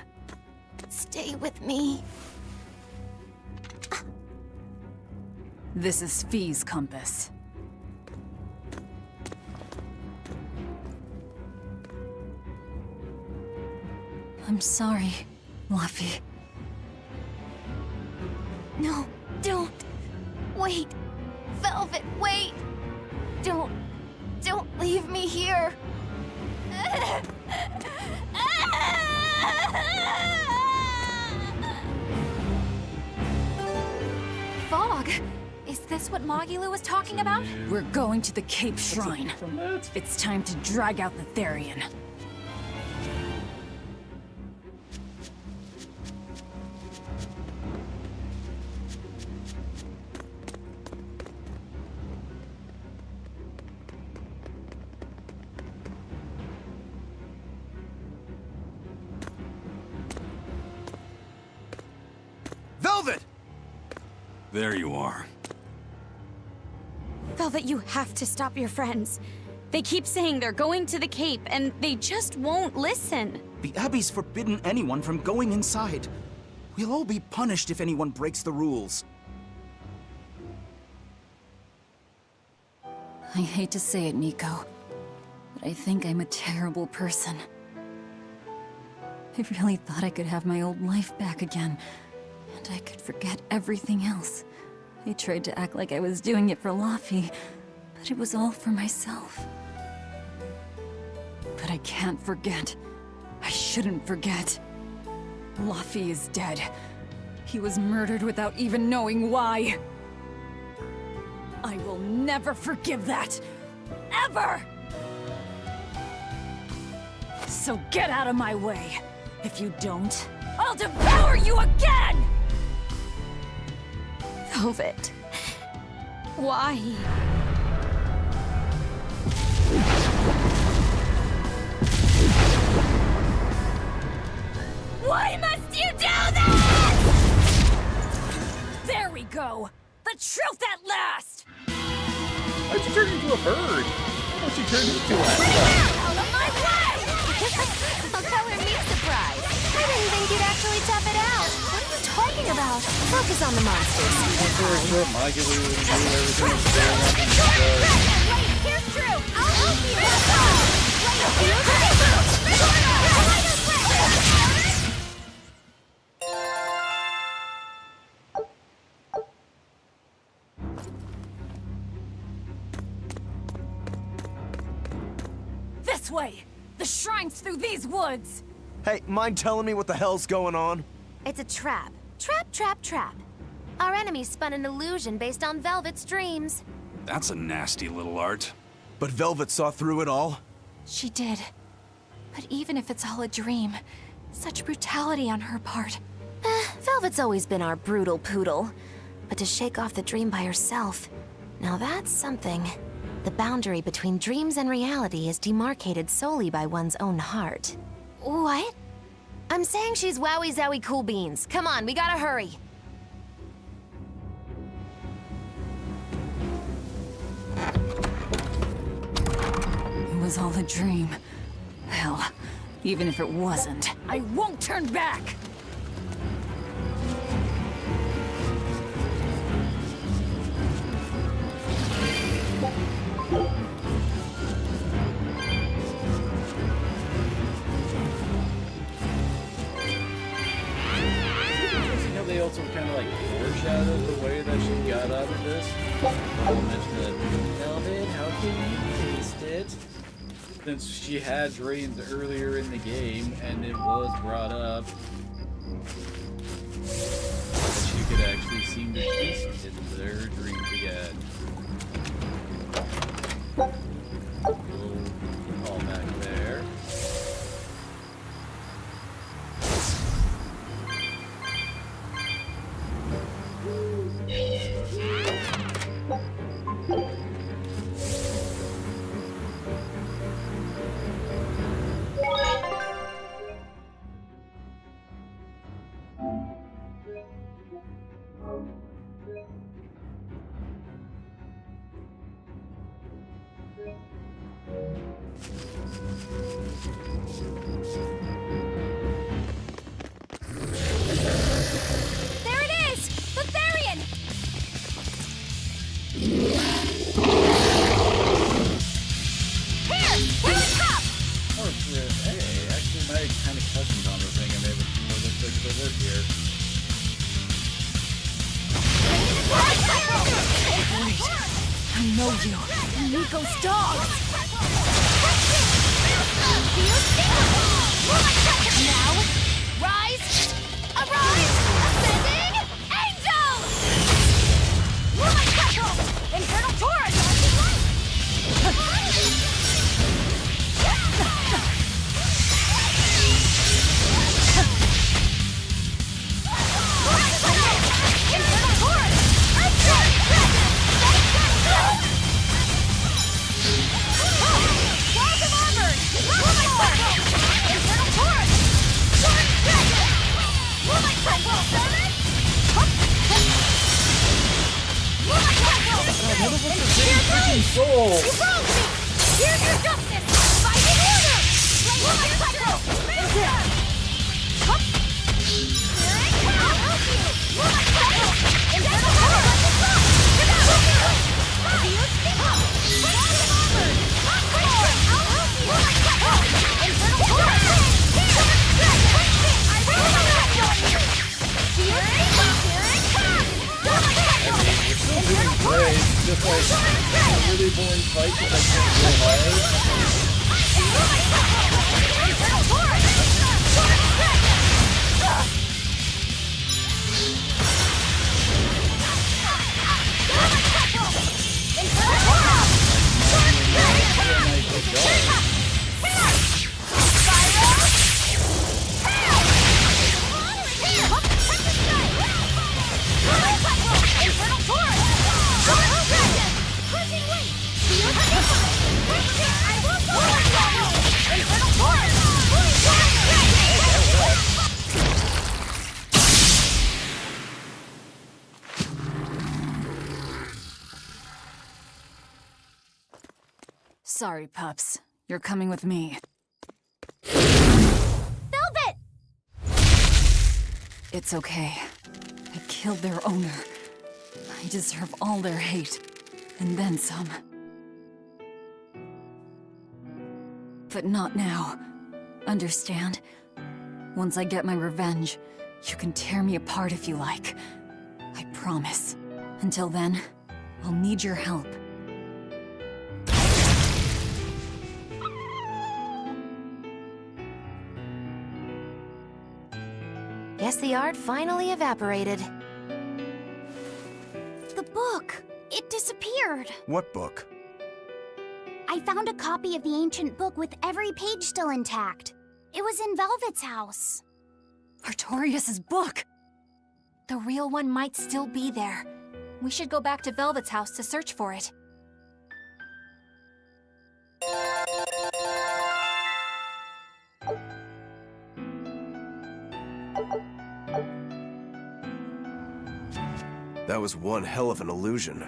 Speaker 5: Stay with me.
Speaker 8: This is Fee's compass. I'm sorry, Laphi.
Speaker 5: No, don't. Wait. Velvet, wait. Don't leave me here.
Speaker 7: Fog? Is this what Magilu was talking about?
Speaker 8: We're going to the Cape Shrine. It's time to drag out the Therian.
Speaker 3: Velvet! There you are.
Speaker 11: Velvet, you have to stop your friends. They keep saying they're going to the Cape, and they just won't listen.
Speaker 16: The Abbey's forbidden anyone from going inside. We'll all be punished if anyone breaks the rules.
Speaker 8: I hate to say it, Nico, but I think I'm a terrible person. I really thought I could have my old life back again, and I could forget everything else. I tried to act like I was doing it for Laphi, but it was all for myself. But I can't forget. I shouldn't forget. Laphi is dead. He was murdered without even knowing why. I will never forgive that. Ever! So get out of my way. If you don't, I'll devour you again!
Speaker 11: Velvet. Why?
Speaker 8: Why must you do this? There we go. The truth at last!
Speaker 1: Why'd you turn into a bird? What'd you turn into?
Speaker 5: Out of my way! I'll color me surprised. I didn't think you'd actually tough it out. What are you talking about? Focus on the monsters.
Speaker 1: For a short modular and do everything that's going on in the dark.
Speaker 4: Wait, here's Drew. I'll help you. Wait, here's
Speaker 8: This way! The shrine's through these woods!
Speaker 6: Hey, mind telling me what the hell's going on?
Speaker 5: It's a trap. Trap, trap, trap. Our enemy spun an illusion based on Velvet's dreams.
Speaker 3: That's a nasty little art.
Speaker 6: But Velvet saw through it all?
Speaker 7: She did. But even if it's all a dream, such brutality on her part.
Speaker 5: Velvet's always been our brutal poodle. But to shake off the dream by herself, now that's something. The boundary between dreams and reality is demarcated solely by one's own heart. What? I'm saying she's wowie zowie cool beans. Come on, we gotta hurry.
Speaker 8: It was all a dream. Hell, even if it wasn't, I won't turn back!
Speaker 1: They also kind of like foreshadowed the way that she got out of this. I'll mention that Velvet, how can you taste it? Since she had dreams earlier in the game, and it was brought up that she could actually seem to taste it in their dreams again. Little call back there.
Speaker 11: There it is! Berseria! Here! Here it comes!
Speaker 1: Oh, shit. Hey, actually, my kind of cousin's on the thing, and they looks like they live here.
Speaker 8: I know you. Nico's dog!
Speaker 11: Now, rise! Arise! Ascending! Angel! Infernal Taurus! Infernal Taurus! Walls of Armor! Infernal Taurus!
Speaker 1: Soul!
Speaker 11: You wronged me! Here's your justice! Fighting order!
Speaker 1: Just like a really boring fight that I can't go Infernal Taurus!
Speaker 8: Sorry, pups. You're coming with me.
Speaker 2: Velvet!
Speaker 8: It's okay. I killed their owner. I deserve all their hate. And then some. But not now. Understand? Once I get my revenge, you can tear me apart if you like. I promise. Until then, I'll need your help.
Speaker 5: Guess the art finally evaporated.
Speaker 2: The book. It disappeared.
Speaker 6: What book?
Speaker 2: I found a copy of the ancient book with every page still intact. It was in Velvet's house.
Speaker 7: Artorias' book! The real one might still be there. We should go back to Velvet's house to search for it.
Speaker 6: That was one hell of an illusion.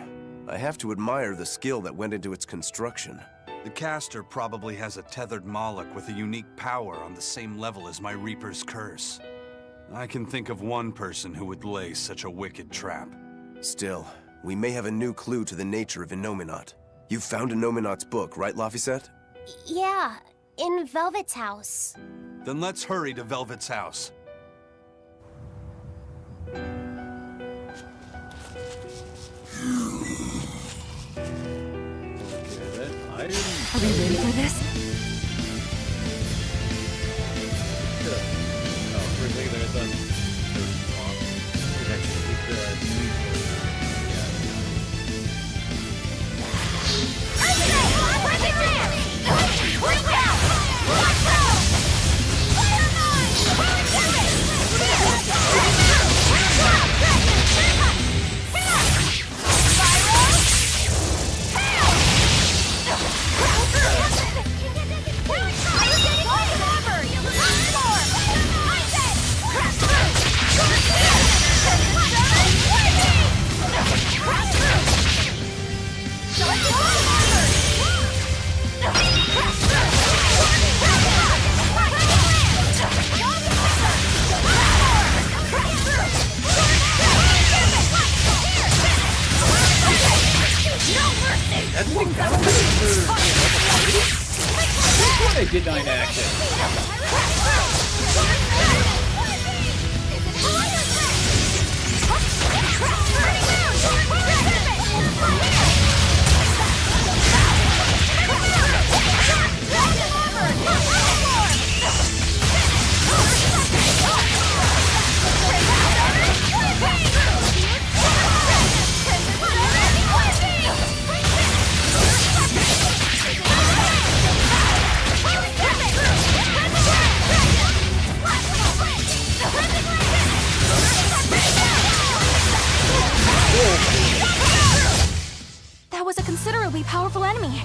Speaker 6: I have to admire the skill that went into its construction.
Speaker 3: The caster probably has a tethered Moloch with a unique power on the same level as my Reaper's curse. I can think of one person who would lay such a wicked trap.
Speaker 6: Still, we may have a new clue to the nature of Innominat. You found Innominat's book, right, Laphicet?
Speaker 2: Yeah, in Velvet's house.
Speaker 3: Then let's hurry to Velvet's house.
Speaker 1: Okay,
Speaker 8: Are we ready for this?
Speaker 1: Oh, for a second there I thought there was a bomb. It actually I did 9 action.
Speaker 7: That was a considerably powerful enemy.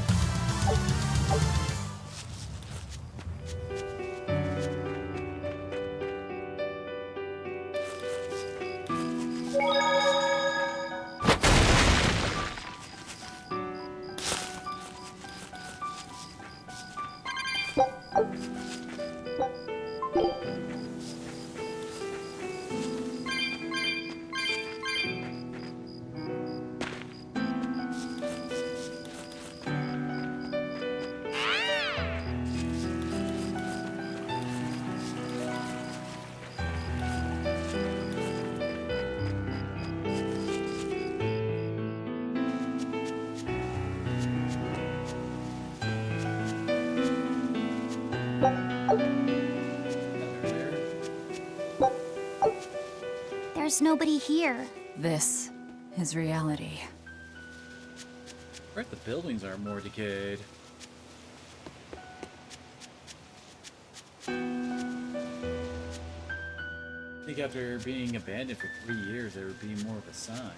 Speaker 2: There's nobody here.
Speaker 8: This is reality.
Speaker 1: Right, the buildings are more decayed. I think after being abandoned for 3 years, there would be more of a sign.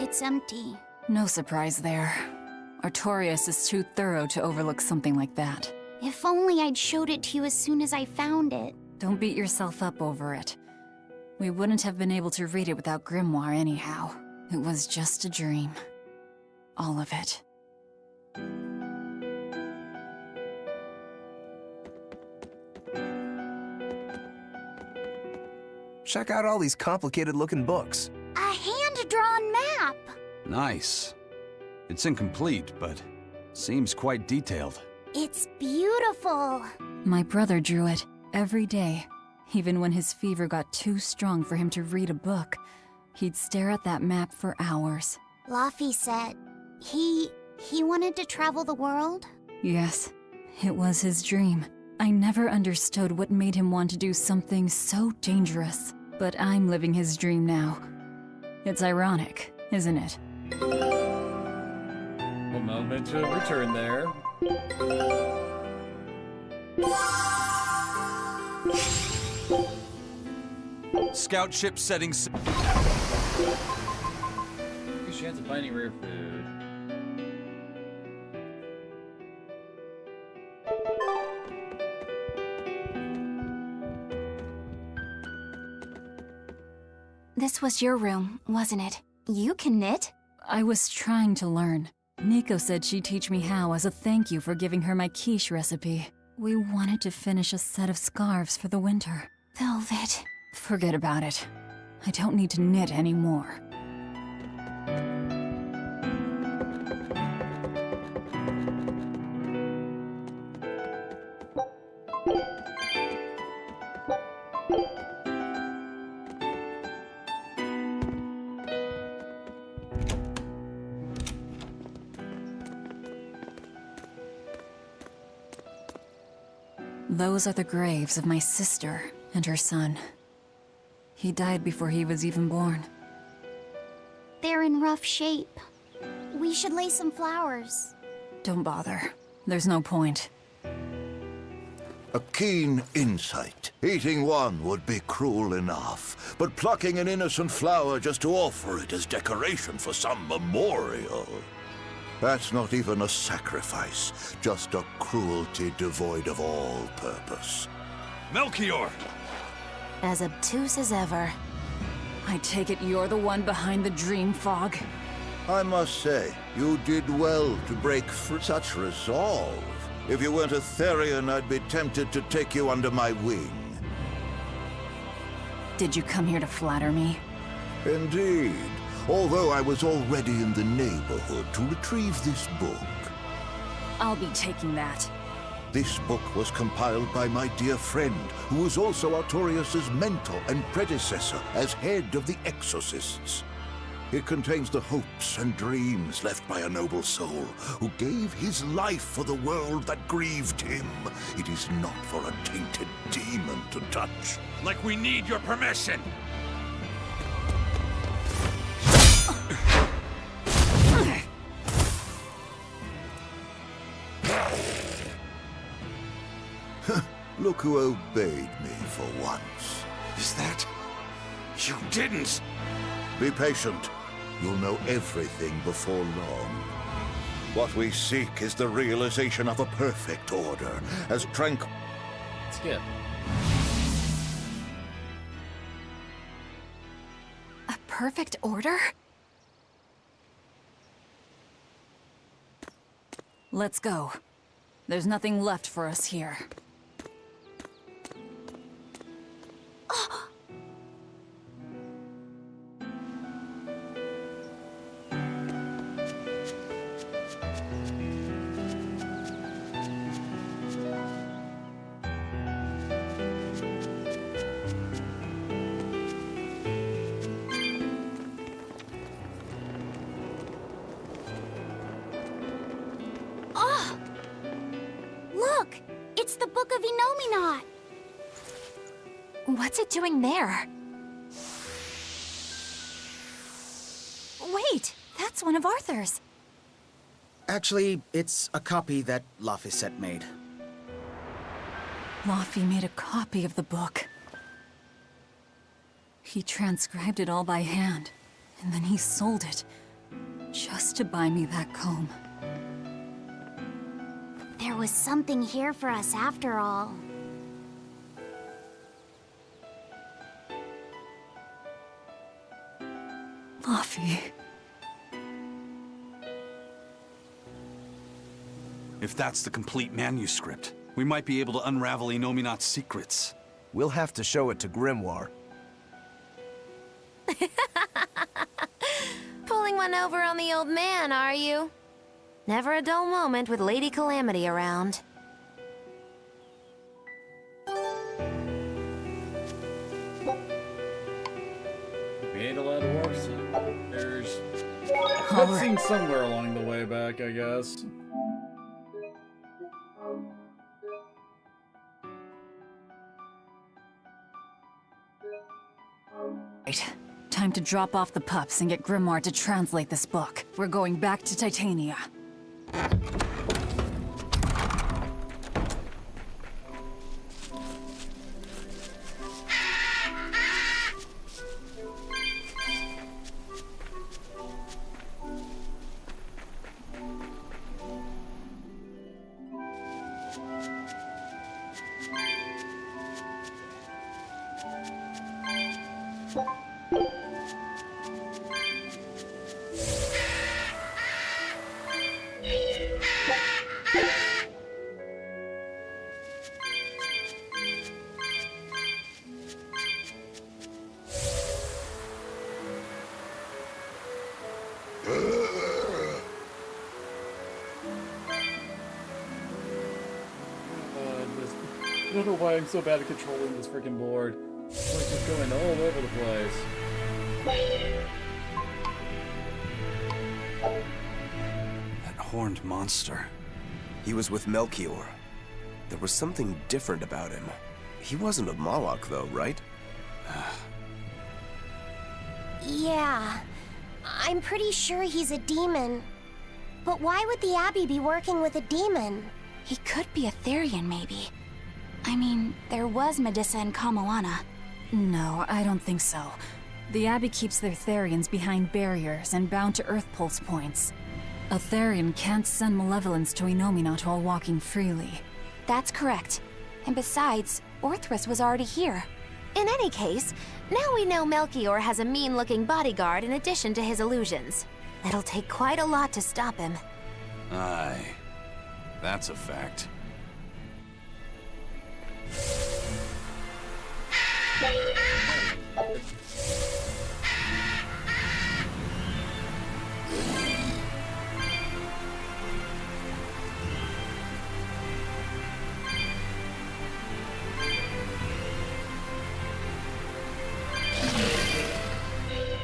Speaker 2: It's empty.
Speaker 8: No surprise there. Artorias is too thorough to overlook something like that.
Speaker 2: If only I'd showed it to you as soon as I found it.
Speaker 8: Don't beat yourself up over it. We wouldn't have been able to read it without Grimoire anyhow. It was just a dream. All of it.
Speaker 6: Check out all these complicated-looking books.
Speaker 2: A hand-drawn map!
Speaker 3: Nice. It's incomplete, but seems quite detailed.
Speaker 2: It's beautiful.
Speaker 8: My brother drew it every day. Even when his fever got too strong for him to read a book, he'd stare at that map for hours.
Speaker 2: Laffy said he wanted to travel the world?
Speaker 8: Yes, it was his dream. I never understood what made him want to do something so dangerous. But I'm living his dream now. It's ironic, isn't it?
Speaker 1: A moment to return there.
Speaker 3: Scout ship setting.
Speaker 1: Good chance of finding rare food.
Speaker 7: This was your room, wasn't it? You can knit?
Speaker 8: I was trying to learn. Nico said she'd teach me how as a thank you for giving her my quiche recipe. We wanted to finish a set of scarves for the winter.
Speaker 7: Velvet.
Speaker 8: Forget about it. I don't need to knit anymore. Those are the graves of my sister and her son. He died before he was even born.
Speaker 2: They're in rough shape. We should lay some flowers.
Speaker 8: Don't bother. There's no point.
Speaker 17: A keen insight. Eating one would be cruel enough, but plucking an innocent flower just to offer it as decoration for some memorial. That's not even a sacrifice, just a cruelty devoid of all purpose.
Speaker 3: Melchior!
Speaker 5: As obtuse as ever.
Speaker 8: I take it you're the one behind the dream fog?
Speaker 17: I must say, you did well to break such resolve. If you weren't a Therian, I'd be tempted to take you under my wing.
Speaker 8: Did you come here to flatter me?
Speaker 17: Indeed. Although I was already in the neighborhood to retrieve this book.
Speaker 8: I'll be taking that.
Speaker 17: This book was compiled by my dear friend, who was also Artorias' mentor and predecessor as head of the Exorcists. It contains the hopes and dreams left by a noble soul who gave his life for the world that grieved him. It is not for a tainted demon to touch.
Speaker 3: Like we need your permission!
Speaker 17: Look who obeyed me for once.
Speaker 3: Is that... You didn't!
Speaker 17: Be patient. You'll know everything before long. What we seek is the realization of a perfect order, as tranquil...
Speaker 1: Skip.
Speaker 7: A perfect order?
Speaker 8: Let's go. There's nothing left for us here.
Speaker 2: Look! It's the Book of Enominat!
Speaker 7: What's it doing there? Wait, that's one of Arthur's.
Speaker 18: Actually, it's a copy that Laphicet made.
Speaker 8: Laffy made a copy of the book. He transcribed it all by hand, and then he sold it, just to buy me that comb.
Speaker 2: there was something here for us after all.
Speaker 8: Laffy.
Speaker 3: If that's the complete manuscript, we might be able to unravel Inominat's secrets.
Speaker 6: We'll have to show it to Grimoire.
Speaker 5: Pulling one over on the old man, are you? Never a dull moment with Lady Calamity around.
Speaker 1: We ate a lot of work, so there's a cutscene somewhere along the way back, I guess.
Speaker 8: Right. Time to drop off the pups and get Grimoire to translate this book. We're going back to Titania.
Speaker 1: I don't know why I'm so bad at controlling this freaking board. It's like just going all over the place.
Speaker 3: That horned monster.
Speaker 6: He was with Melchior. There was something different about him. He wasn't a Moloch, though, right?
Speaker 2: Yeah, I'm pretty sure he's a demon. But why would the Abbey be working with a demon?
Speaker 7: He could be a Therian, maybe. I mean, there was Medissa and Kamoana.
Speaker 8: No, I don't think so. The Abbey keeps their Therians behind barriers and bound to Earth Pulse points. A Therian can't send malevolence to Inominat while walking freely.
Speaker 7: That's correct. And besides, Orthrus was already here.
Speaker 5: In any case, now we know Melchior has a mean-looking bodyguard in addition to his illusions. It'll take quite a lot to stop him.
Speaker 3: Aye. That's a fact.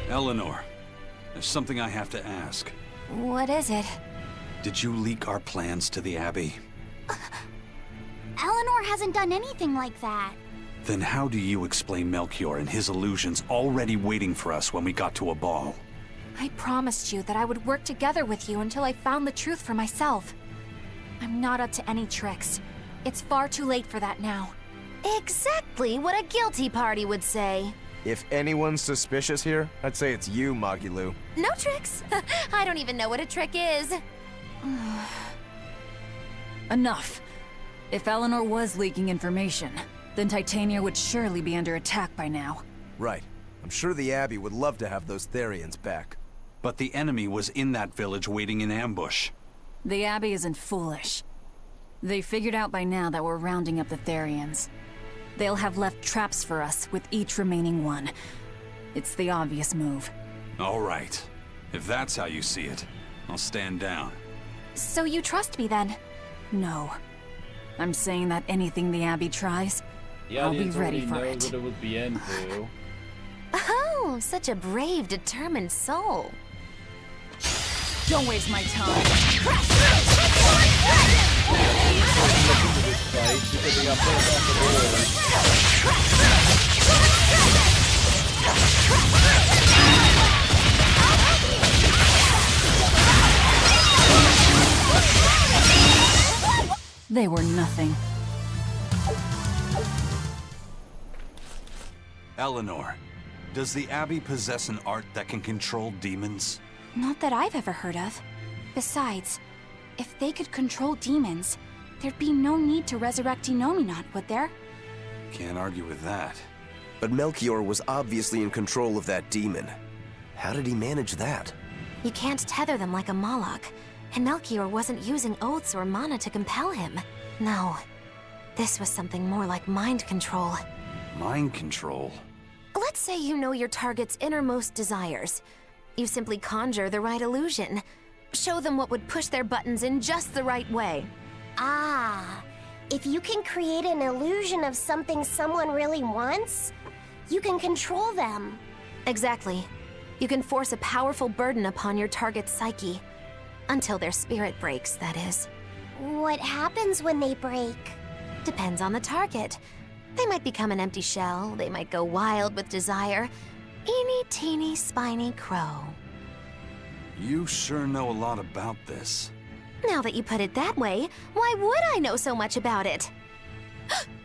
Speaker 3: Eleanor, there's something I have to ask.
Speaker 7: What is it?
Speaker 3: Did you leak our plans to the Abbey?
Speaker 2: Eleanor hasn't done anything like that.
Speaker 3: Then how do you explain Melchior and his illusions already waiting for us when we got to a ball?
Speaker 7: I promised you that I would work together with you until I found the truth for myself. I'm not up to any tricks. It's far too late for that now.
Speaker 5: Exactly what a guilty party would say.
Speaker 6: If anyone's suspicious here, I'd say it's you, Magilu.
Speaker 5: No tricks. I don't even know what a trick is.
Speaker 8: Enough. If Eleanor was leaking information, then Titania would surely be under attack by now.
Speaker 6: Right. I'm sure the Abbey would love to have those Therians back.
Speaker 3: But the enemy was in that village waiting in ambush.
Speaker 8: The Abbey isn't foolish. They figured out by now that we're rounding up the Therians. They'll have left traps for us with each remaining one. It's the obvious move.
Speaker 3: All right. If that's how you see it, I'll stand down.
Speaker 7: So you trust me then?
Speaker 8: No. I'm saying that anything the Abbey tries, I'll be ready for it.
Speaker 1: What it would be into.
Speaker 5: Oh, such a brave, determined soul.
Speaker 8: Don't waste my time. They were nothing.
Speaker 3: Eleanor, does the Abbey possess an art that can control demons?
Speaker 7: Not that I've ever heard of. Besides, if they could control demons, there'd be no need to resurrect Inominat, would there?
Speaker 3: Can't argue with that.
Speaker 6: But Melchior was obviously in control of that demon. How did he manage that?
Speaker 5: You can't tether them like a Moloch, and Melchior wasn't using oaths or mana to compel him. No, this was something more like mind control.
Speaker 3: Mind control?
Speaker 5: Let's say you know your target's innermost desires. You simply conjure the right illusion. Show them what would push their buttons in just the right way.
Speaker 2: Ah, if you can create an illusion of something someone really wants, you can control them.
Speaker 5: Exactly. You can force a powerful burden upon your target's psyche. Until their spirit breaks, that is.
Speaker 2: What happens when they break?
Speaker 5: Depends on the target. They might become an empty shell, they might go wild with desire. Eeny teeny spiny crow.
Speaker 3: You sure know a lot about this.
Speaker 5: Now that you put it that way, why would I know so much about it?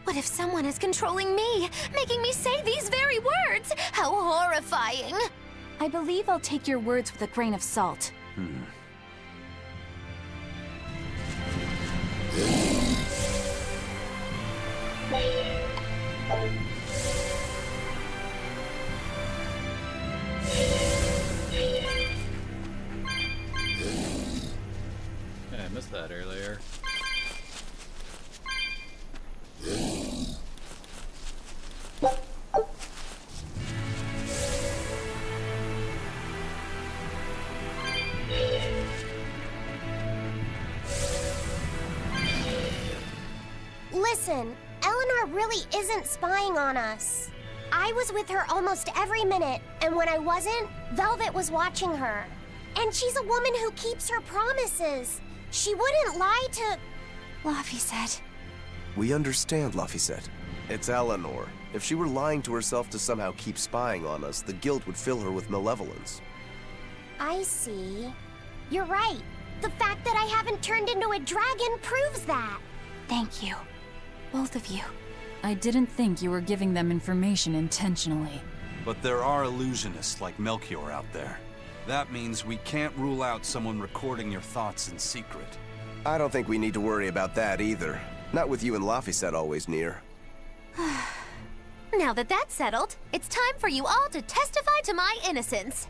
Speaker 5: What if someone is controlling me, making me say these very words? How horrifying!
Speaker 7: I believe I'll take your words with a grain of salt.
Speaker 1: Yeah, I missed that earlier.
Speaker 2: Listen, Eleanor really isn't spying on us. I was with her almost every minute, and when I wasn't, Velvet was watching her. And she's a woman who keeps her promises. She wouldn't lie to...
Speaker 7: Laphicet.
Speaker 6: We understand, Laphicet. It's Eleanor. If she were lying to herself to somehow keep spying on us, the guilt would fill her with malevolence.
Speaker 2: I see. You're right. The fact that I haven't turned into a dragon proves that.
Speaker 7: Thank you. Both of you.
Speaker 8: I didn't think you were giving them information intentionally.
Speaker 3: But there are illusionists like Melchior out there. That means we can't rule out someone recording your thoughts in secret.
Speaker 6: I don't think we need to worry about that either. Not with you and Laphicet always near.
Speaker 5: Now that that's settled, it's time for you all to testify to my innocence.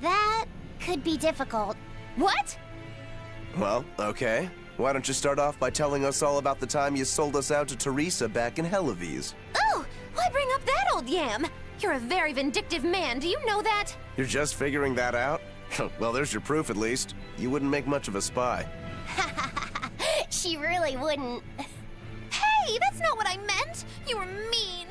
Speaker 2: That could be difficult.
Speaker 5: What?
Speaker 6: Well, okay. Why don't you start off by telling us all about the time you sold us out to Teresa back in Helives?
Speaker 5: Oh, why bring up that old yam? You're a very vindictive man, do you know that?
Speaker 6: You're just figuring that out? Well, there's your proof at least. You wouldn't make much of a spy.
Speaker 2: She really wouldn't.
Speaker 5: Hey, that's not what I meant! You were mean!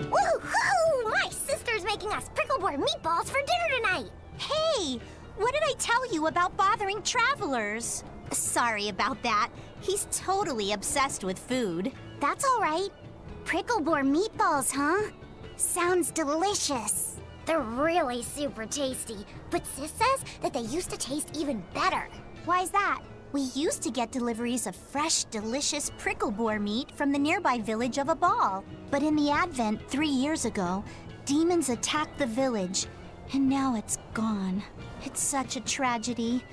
Speaker 2: Woo-hoo! My sister's making us pickleboard meatballs for dinner tonight!
Speaker 4: Hey, what did I tell you about bothering travelers? Sorry about that. He's totally obsessed with food.
Speaker 2: That's all right. Prickleboard meatballs, huh? Sounds delicious. They're really super tasty, but Sis says that they used to taste even better. Why's that?
Speaker 4: We used to get deliveries of fresh, delicious prickleboar meat from the nearby village of Abal. But in the Advent 3 years ago, demons attacked the village, and now it's gone. It's such a tragedy.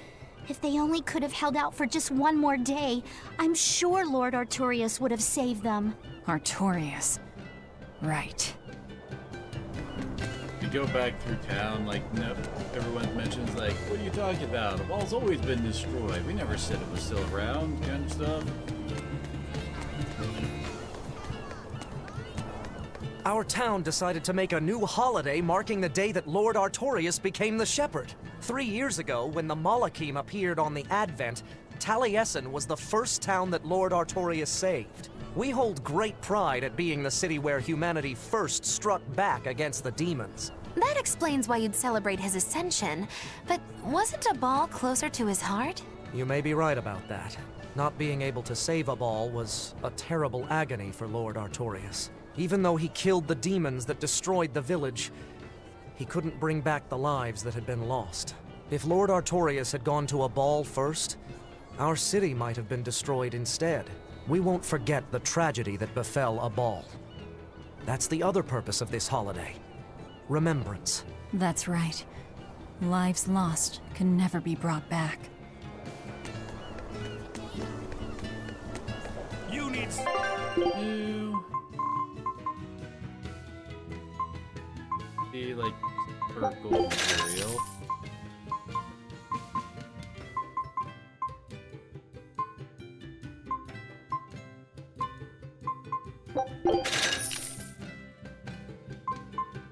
Speaker 4: If they only could have held out for just one more day, I'm sure Lord Artorius would have saved them.
Speaker 8: Artorius. Right.
Speaker 1: You go back through town, like, no, everyone mentions, like, what are you talking about? The wall's always been destroyed. We never said it was still around, kind of stuff.
Speaker 19: Our town decided to make a new holiday marking the day that Lord Artorius became the Shepherd. 3 years ago, when the Malachim appeared on the Advent, Taliesin was the first town that Lord Artorius saved. We hold great pride at being the city where humanity first struck back against the demons.
Speaker 5: That explains why you'd celebrate his ascension, but wasn't Abal closer to his heart?
Speaker 19: You may be right about that. Not being able to save Abal was a terrible agony for Lord Artorius. Even though he killed the demons that destroyed the village, he couldn't bring back the lives that had been lost. If Lord Artorias had gone to a ball first, our city might have been destroyed instead. We won't forget the tragedy that befell a ball. That's the other purpose of this holiday. Remembrance.
Speaker 8: That's right. Lives lost can never be brought back.
Speaker 1: You need be like purple material.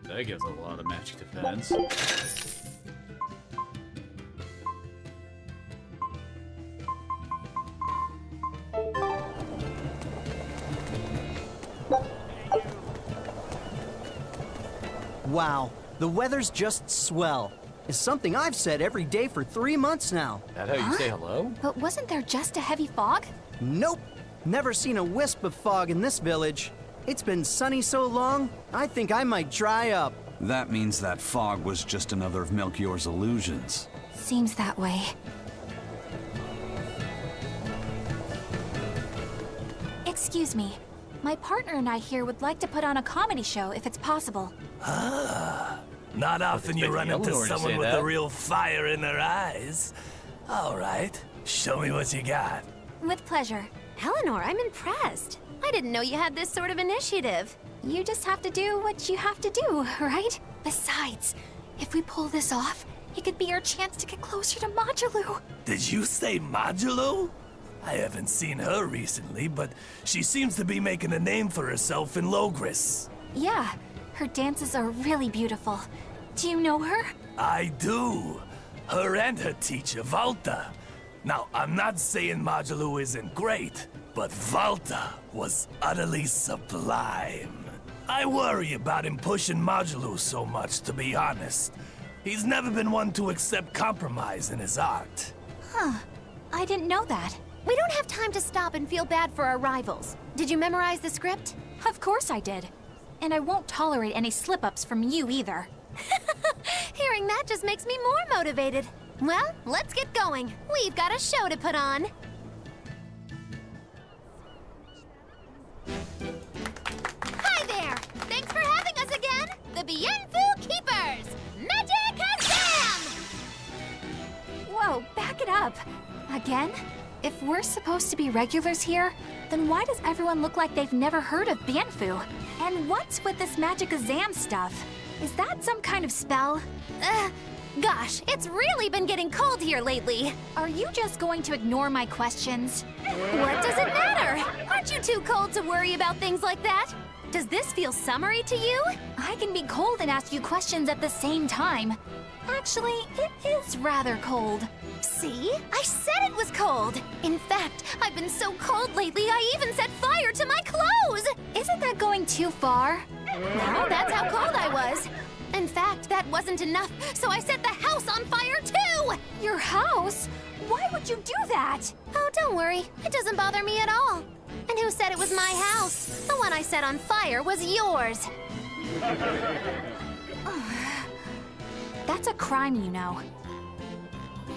Speaker 1: That gives a lot of magic defense.
Speaker 20: Wow, the weather's just swell. It's something I've said every day for 3 months now.
Speaker 1: That how you say hello?
Speaker 7: But wasn't there just a heavy fog?
Speaker 20: Nope. Never seen a wisp of fog in this village. It's been sunny so long, I think I might dry up.
Speaker 3: That means that fog was just another of Melchior's illusions.
Speaker 7: Seems that way. Excuse me. My partner and I here would like to put on a comedy show if it's possible.
Speaker 21: Not often you run into
Speaker 1: Eleanor to
Speaker 21: someone
Speaker 1: say
Speaker 21: with
Speaker 1: that.
Speaker 21: a real fire in their eyes. All right, show me what you got.
Speaker 7: With pleasure.
Speaker 10: Eleanor, I'm impressed. I didn't know you had this sort of initiative.
Speaker 7: You just have to do what you have to do, right? Besides, if we pull this off, it could be our chance to get closer to Modulu.
Speaker 21: Did you say Modulu? I haven't seen her recently, but she seems to be making a name for herself in Logris.
Speaker 7: Yeah, her dances are really beautiful. Do you know her?
Speaker 21: I do. Her and her teacher, Valta. Now, I'm not saying Modulu isn't great, but Valta was utterly sublime. I worry about him pushing Modulu so much, to be honest. He's never been one to accept compromise in his art.
Speaker 7: Huh. I didn't know that.
Speaker 10: We don't have time to stop and feel bad for our rivals. Did you memorize the script?
Speaker 7: Of course I did. And I won't tolerate any slip-ups from you either.
Speaker 10: Hearing that just makes me more motivated. Well, let's get going. We've got a show to put on. Hi there! Thanks for having us again! The Bienfu Keepers! Magic Hazam!
Speaker 7: Whoa, back it up. Again? If we're supposed to be regulars here, then why does everyone look like they've never heard of Bienfu? And what's with this magic exam stuff? Is that some kind of spell?
Speaker 10: Gosh, it's really been getting cold here lately.
Speaker 7: Are you just going to ignore my questions?
Speaker 10: What does it matter? Aren't you too cold to worry about things like that? Does this feel summery to you?
Speaker 7: I can be cold and ask you questions at the same time. Actually, it is rather cold.
Speaker 10: See? I said it was cold! In fact, I've been so cold lately, I even set fire to my clothes!
Speaker 7: Isn't that going too far?
Speaker 10: No, that's how cold I was. In fact, that wasn't enough, so I set the house on fire too!
Speaker 7: Your house? Why would you do that?
Speaker 10: Oh, don't worry. It doesn't bother me at all. And who said it was my house? The one I set on fire was yours.
Speaker 7: That's a crime, you know.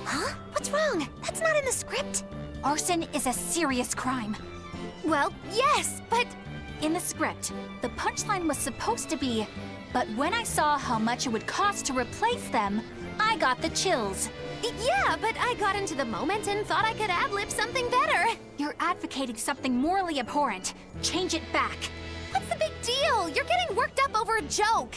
Speaker 10: Huh? What's wrong? That's not in the script.
Speaker 7: Arson is a serious crime.
Speaker 10: Well, yes, but...
Speaker 7: In the script, the punchline was supposed to be, but when I saw how much it would cost to replace them, I got the chills.
Speaker 10: Yeah, but I got into the moment and thought I could ad-lib something better.
Speaker 7: You're advocating something morally abhorrent. Change it back.
Speaker 10: What's the big deal? You're getting worked up over a joke.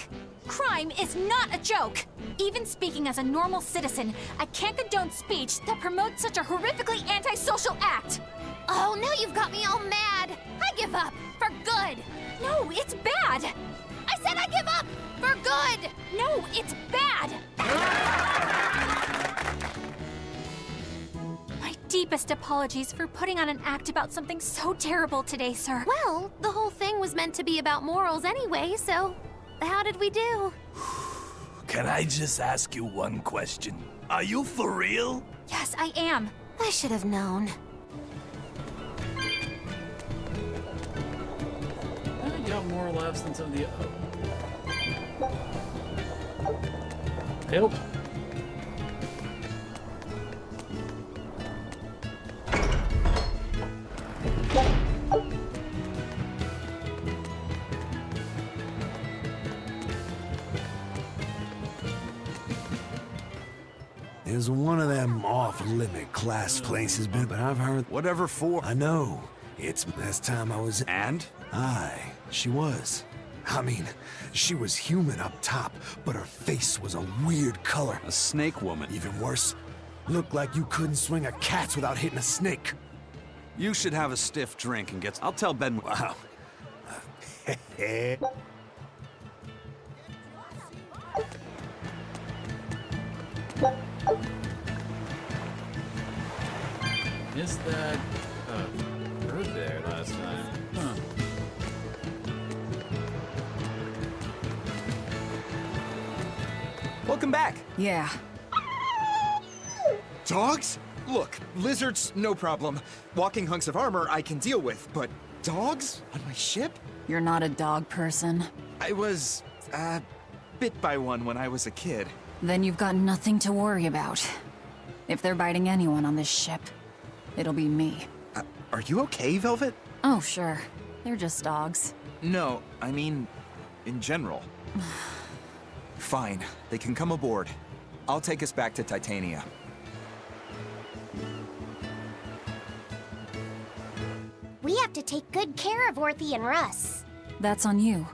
Speaker 7: Crime is not a joke. Even speaking as a normal citizen, I can't condone speech that promotes such a horrifically antisocial act.
Speaker 10: Oh, now you've got me all mad. I give up. For good.
Speaker 7: No, it's bad.
Speaker 10: I said I give up. For good.
Speaker 7: No, it's bad. My deepest apologies for putting on an act about something so terrible today, sir.
Speaker 10: Well, the whole thing was meant to be about morals anyway, so how did we do?
Speaker 21: Can I just ask you one question? Are you for real?
Speaker 7: Yes, I am.
Speaker 10: I should have known.
Speaker 1: You got more laughs than some of the... Help.
Speaker 13: Is one of them off-limit class places, but I've heard...
Speaker 3: Whatever for.
Speaker 13: I know. It's last time I was...
Speaker 3: And?
Speaker 13: Aye, she was. I mean, she was human up top, but her face was a weird color.
Speaker 3: A snake woman.
Speaker 13: Even worse. Looked like you couldn't swing a cat's without hitting a snake.
Speaker 3: You should have a stiff drink and get... I'll tell Ben...
Speaker 13: Wow.
Speaker 1: Missed that bird there last time. Huh.
Speaker 12: Welcome back.
Speaker 8: Yeah.
Speaker 12: Dogs? Look, lizards, no problem. Walking hunks of armor I can deal with, but dogs? On my ship?
Speaker 8: You're not a dog person.
Speaker 12: I was, bit by one when I was a kid.
Speaker 8: Then you've got nothing to worry about. If they're biting anyone on this ship, it'll be me.
Speaker 12: Are you okay, Velvet?
Speaker 8: Oh, sure. They're just dogs.
Speaker 12: No, I mean, in general. Fine, they can come aboard. I'll take us back to Titania.
Speaker 2: We have to take good care of Orthy and Russ.
Speaker 8: That's on you.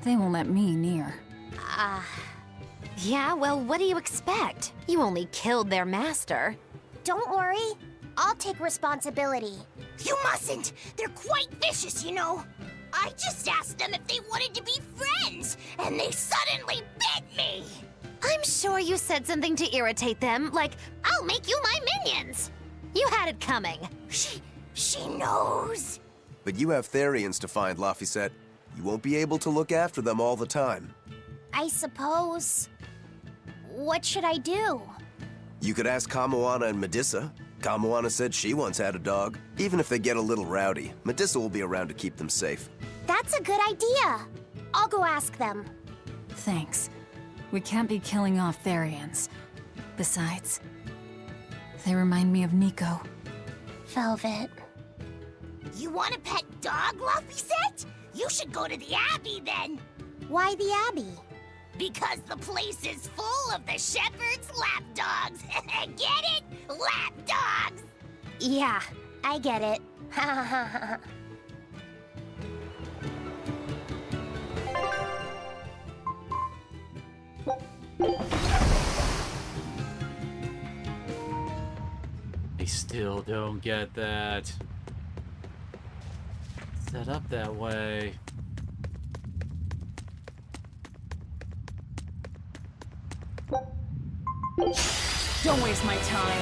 Speaker 8: They won't let me near.
Speaker 5: Yeah, well, what do you expect? You only killed their master.
Speaker 2: Don't worry. I'll take responsibility.
Speaker 4: You mustn't! They're quite vicious, you know. I just asked them if they wanted to be friends, and they suddenly bit me!
Speaker 5: I'm sure you said something to irritate them, like, I'll make you my minions. You had it coming.
Speaker 4: She knows.
Speaker 6: But you have Therians to find, Laphicet. You won't be able to look after them all the time.
Speaker 2: I suppose. What should I do?
Speaker 6: You could ask Kamoana and Medissa. Kamoana said she once had a dog. Even if they get a little rowdy, Medissa will be around to keep them safe.
Speaker 2: That's a good idea. I'll go ask them.
Speaker 8: Thanks. We can't be killing off Therians. Besides, they remind me of Nico.
Speaker 2: Velvet.
Speaker 4: You want a pet dog, Laphicet? You should go to the Abbey then.
Speaker 2: Why the Abbey?
Speaker 4: Because the place is full of the shepherd's lapdogs. Get it? Lapdogs!
Speaker 2: Yeah, I get it.
Speaker 1: I still don't get that. Set up that way.
Speaker 8: Don't waste my time.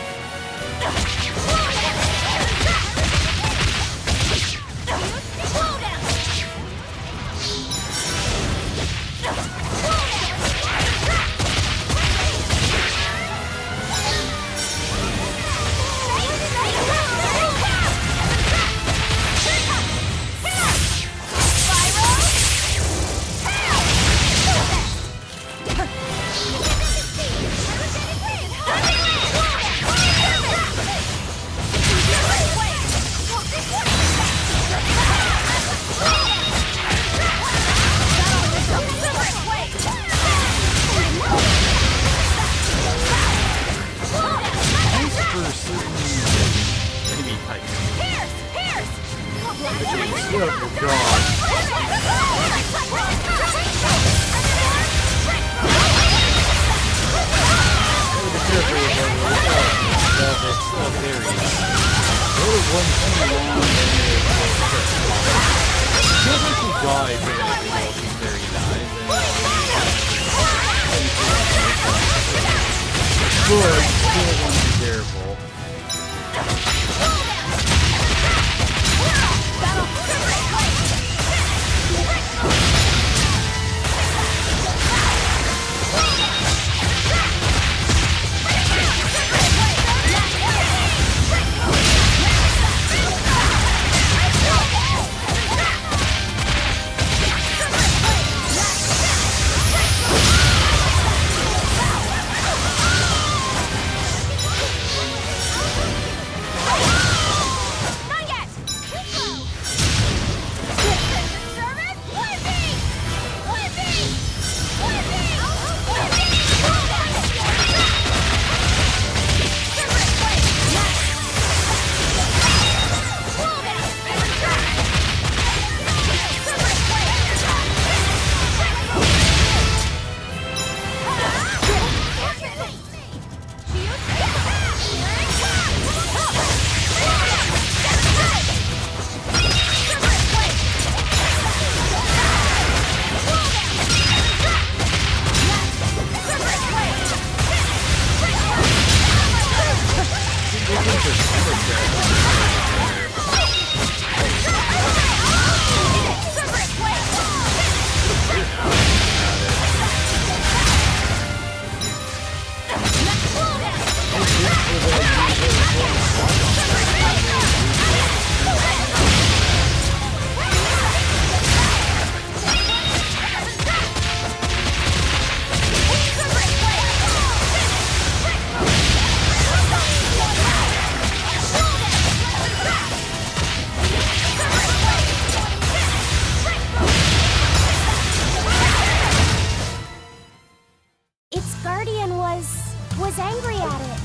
Speaker 2: was angry at it.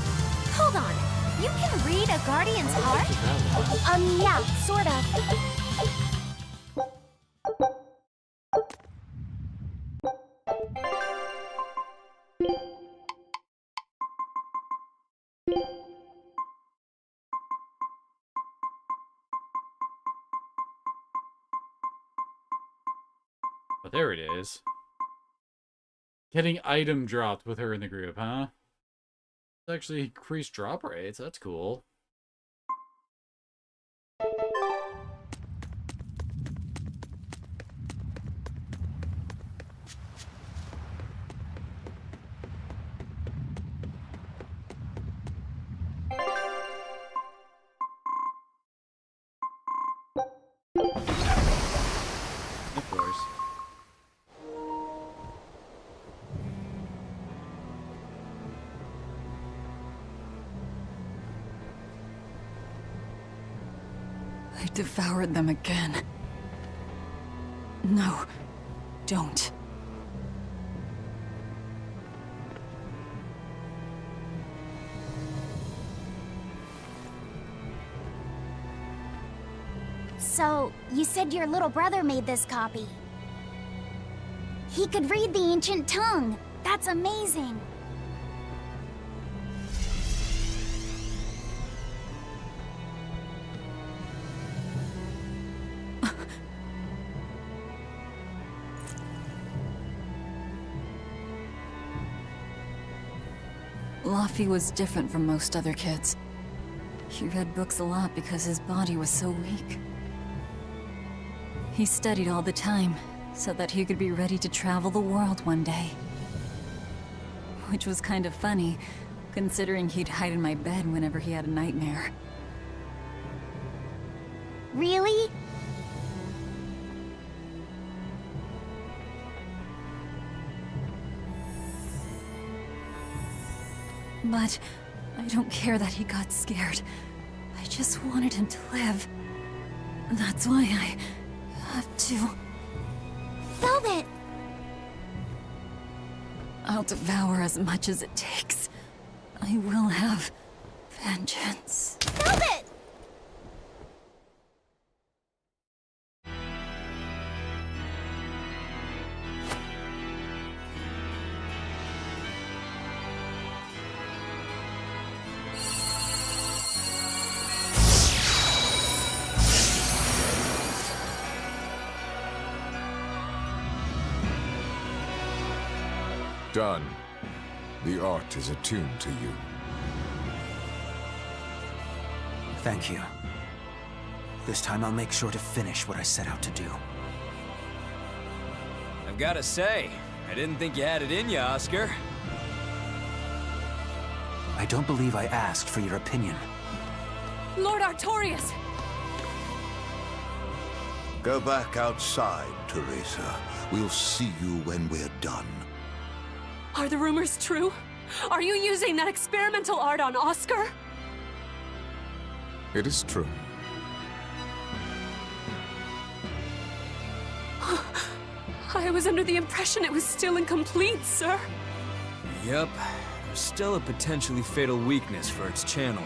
Speaker 5: Hold on. You can read a guardian's heart?
Speaker 2: Yeah, sort of.
Speaker 1: But there it is. Getting item dropped with her in the group, huh? It's actually increased drop rates. That's cool. Of course.
Speaker 8: I devoured them again. No, don't.
Speaker 2: So, you said your little brother made this copy. He could read the ancient tongue. That's amazing.
Speaker 8: Laffy was different from most other kids. He read books a lot because his body was so weak. He studied all the time, so that he could be ready to travel the world one day. Which was kind of funny, considering he'd hide in my bed whenever he had a nightmare.
Speaker 2: Really?
Speaker 8: But I don't care that he got scared. I just wanted him to live. That's why I have to.
Speaker 2: Velvet!
Speaker 8: I'll devour as much as it takes. I will have vengeance.
Speaker 2: Velvet!
Speaker 9: Done. The art is attuned to you.
Speaker 18: Thank you. This time I'll make sure to finish what I set out to do.
Speaker 22: I've gotta say, I didn't think you had it in you, Oscar.
Speaker 18: I don't believe I asked for your opinion.
Speaker 11: Lord Artorias!
Speaker 17: Go back outside, Teresa. We'll see you when we're done.
Speaker 11: Are the rumors true? Are you using that experimental art on Oscar?
Speaker 9: It is true.
Speaker 11: I was under the impression it was still incomplete, sir.
Speaker 22: Yep. There's still a potentially fatal weakness for its channeler.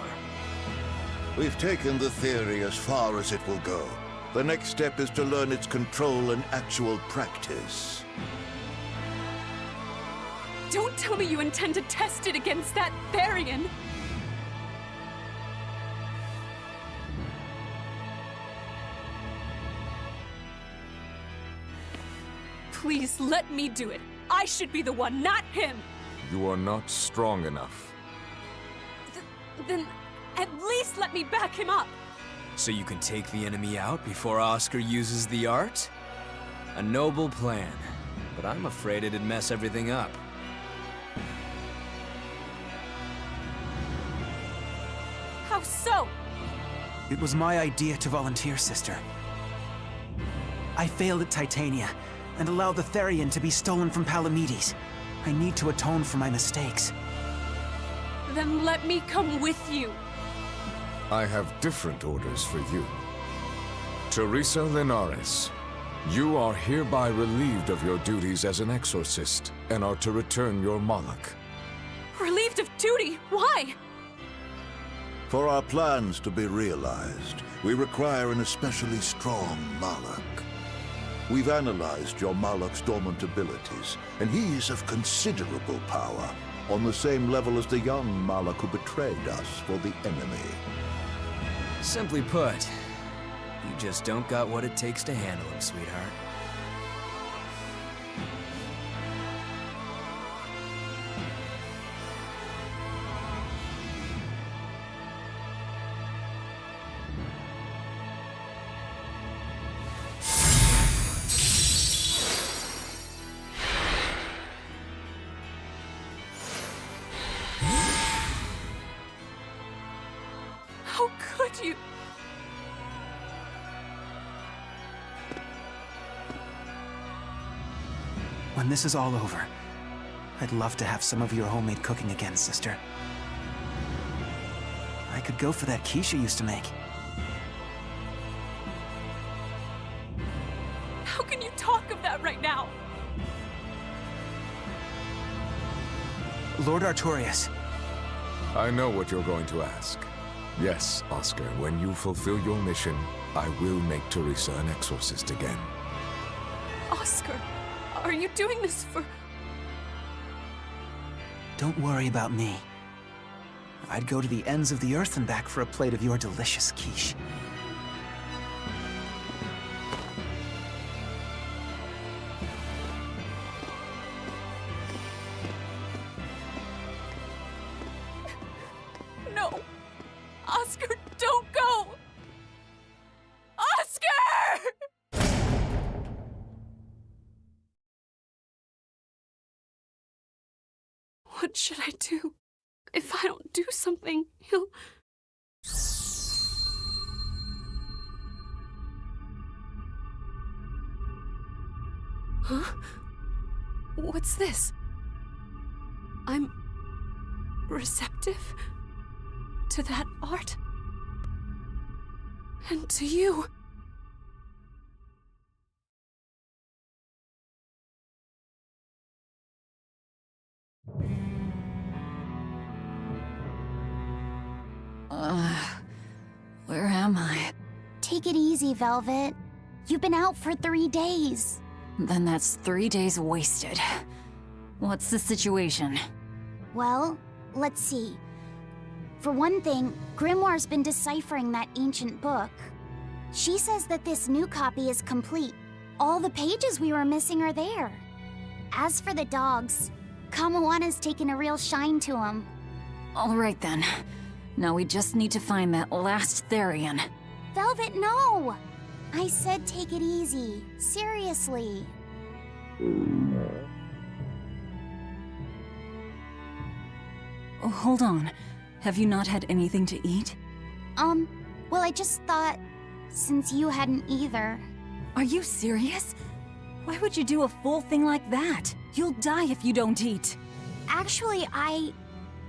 Speaker 17: We've taken the theory as far as it will go. The next step is to learn its control and actual practice.
Speaker 11: Don't tell me you intend to test it against that Therian! Please, let me do it. I should be the one, not him!
Speaker 9: You are not strong enough.
Speaker 11: Then, at least let me back him up!
Speaker 22: So you can take the enemy out before Oscar uses the art? A noble plan, but I'm afraid it'd mess everything up.
Speaker 11: How so?
Speaker 18: It was my idea to volunteer, sister. I failed at Titania, and allowed the Therian to be stolen from Palamedes. I need to atone for my mistakes.
Speaker 11: Then let me come with you.
Speaker 9: I have different orders for you. Teresa Linares, you are hereby relieved of your duties as an exorcist and are to return your Moloch.
Speaker 11: Relieved of duty? Why?
Speaker 17: For our plans to be realized, we require an especially strong Malak. We've analyzed your Malak's dormant abilities, and he is of considerable power, on the same level as the young Malak who betrayed us for the enemy.
Speaker 22: Simply put, you just don't got what it takes to handle him, sweetheart.
Speaker 11: How could you?
Speaker 18: When this is all over, I'd love to have some of your homemade cooking again, sister. I could go for that quiche you used to make.
Speaker 11: How can you talk of that right now?
Speaker 18: Lord Artorias.
Speaker 9: I know what you're going to ask. Yes, Oscar, when you fulfill your mission, I will make Teresa an exorcist again.
Speaker 11: Oscar, are you doing this for...
Speaker 18: Don't worry about me. I'd go to the ends of the earth and back for a plate of your delicious quiche.
Speaker 11: No! Oscar, don't go! Oscar! What should I do? If I don't do something, he'll... Huh? What's this? I'm... receptive to that art. And to you.
Speaker 8: Where am I?
Speaker 2: Take it easy, Velvet. You've been out for 3 days.
Speaker 8: Then that's 3 days wasted. What's the situation?
Speaker 2: Well, let's see. For one thing, Grimoire's been deciphering that ancient book. She says that this new copy is complete. All the pages we were missing are there. As for the dogs, Kamawana's taken a real shine to them.
Speaker 8: All right then. Now we just need to find that last Therian.
Speaker 2: Velvet, no! I said take it easy. Seriously.
Speaker 8: Oh, hold on. Have you not had anything to eat?
Speaker 2: Well, I just thought, since you hadn't either.
Speaker 8: Are you serious? Why would you do a full thing like that? You'll die if you don't eat.
Speaker 2: Actually,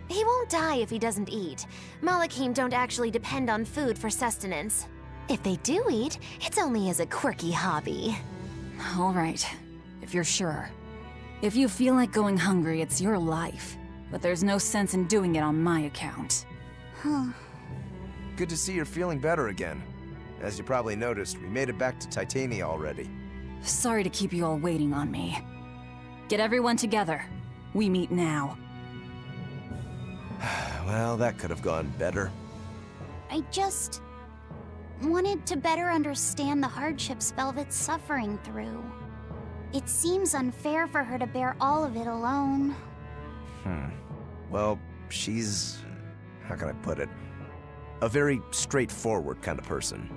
Speaker 5: He won't die if he doesn't eat. Malachim don't actually depend on food for sustenance. If they do eat, it's only as a quirky hobby.
Speaker 8: All right, if you're sure. If you feel like going hungry, it's your life. But there's no sense in doing it on my account.
Speaker 2: Huh.
Speaker 6: Good to see you're feeling better again. As you probably noticed, we made it back to Titania already.
Speaker 8: Sorry to keep you all waiting on me. Get everyone together. We meet now.
Speaker 6: Well, that could have gone better.
Speaker 2: I just wanted to better understand the hardships Velvet's suffering through. It seems unfair for her to bear all of it alone.
Speaker 6: Well, she's... how can I put it? A very straightforward kind of person.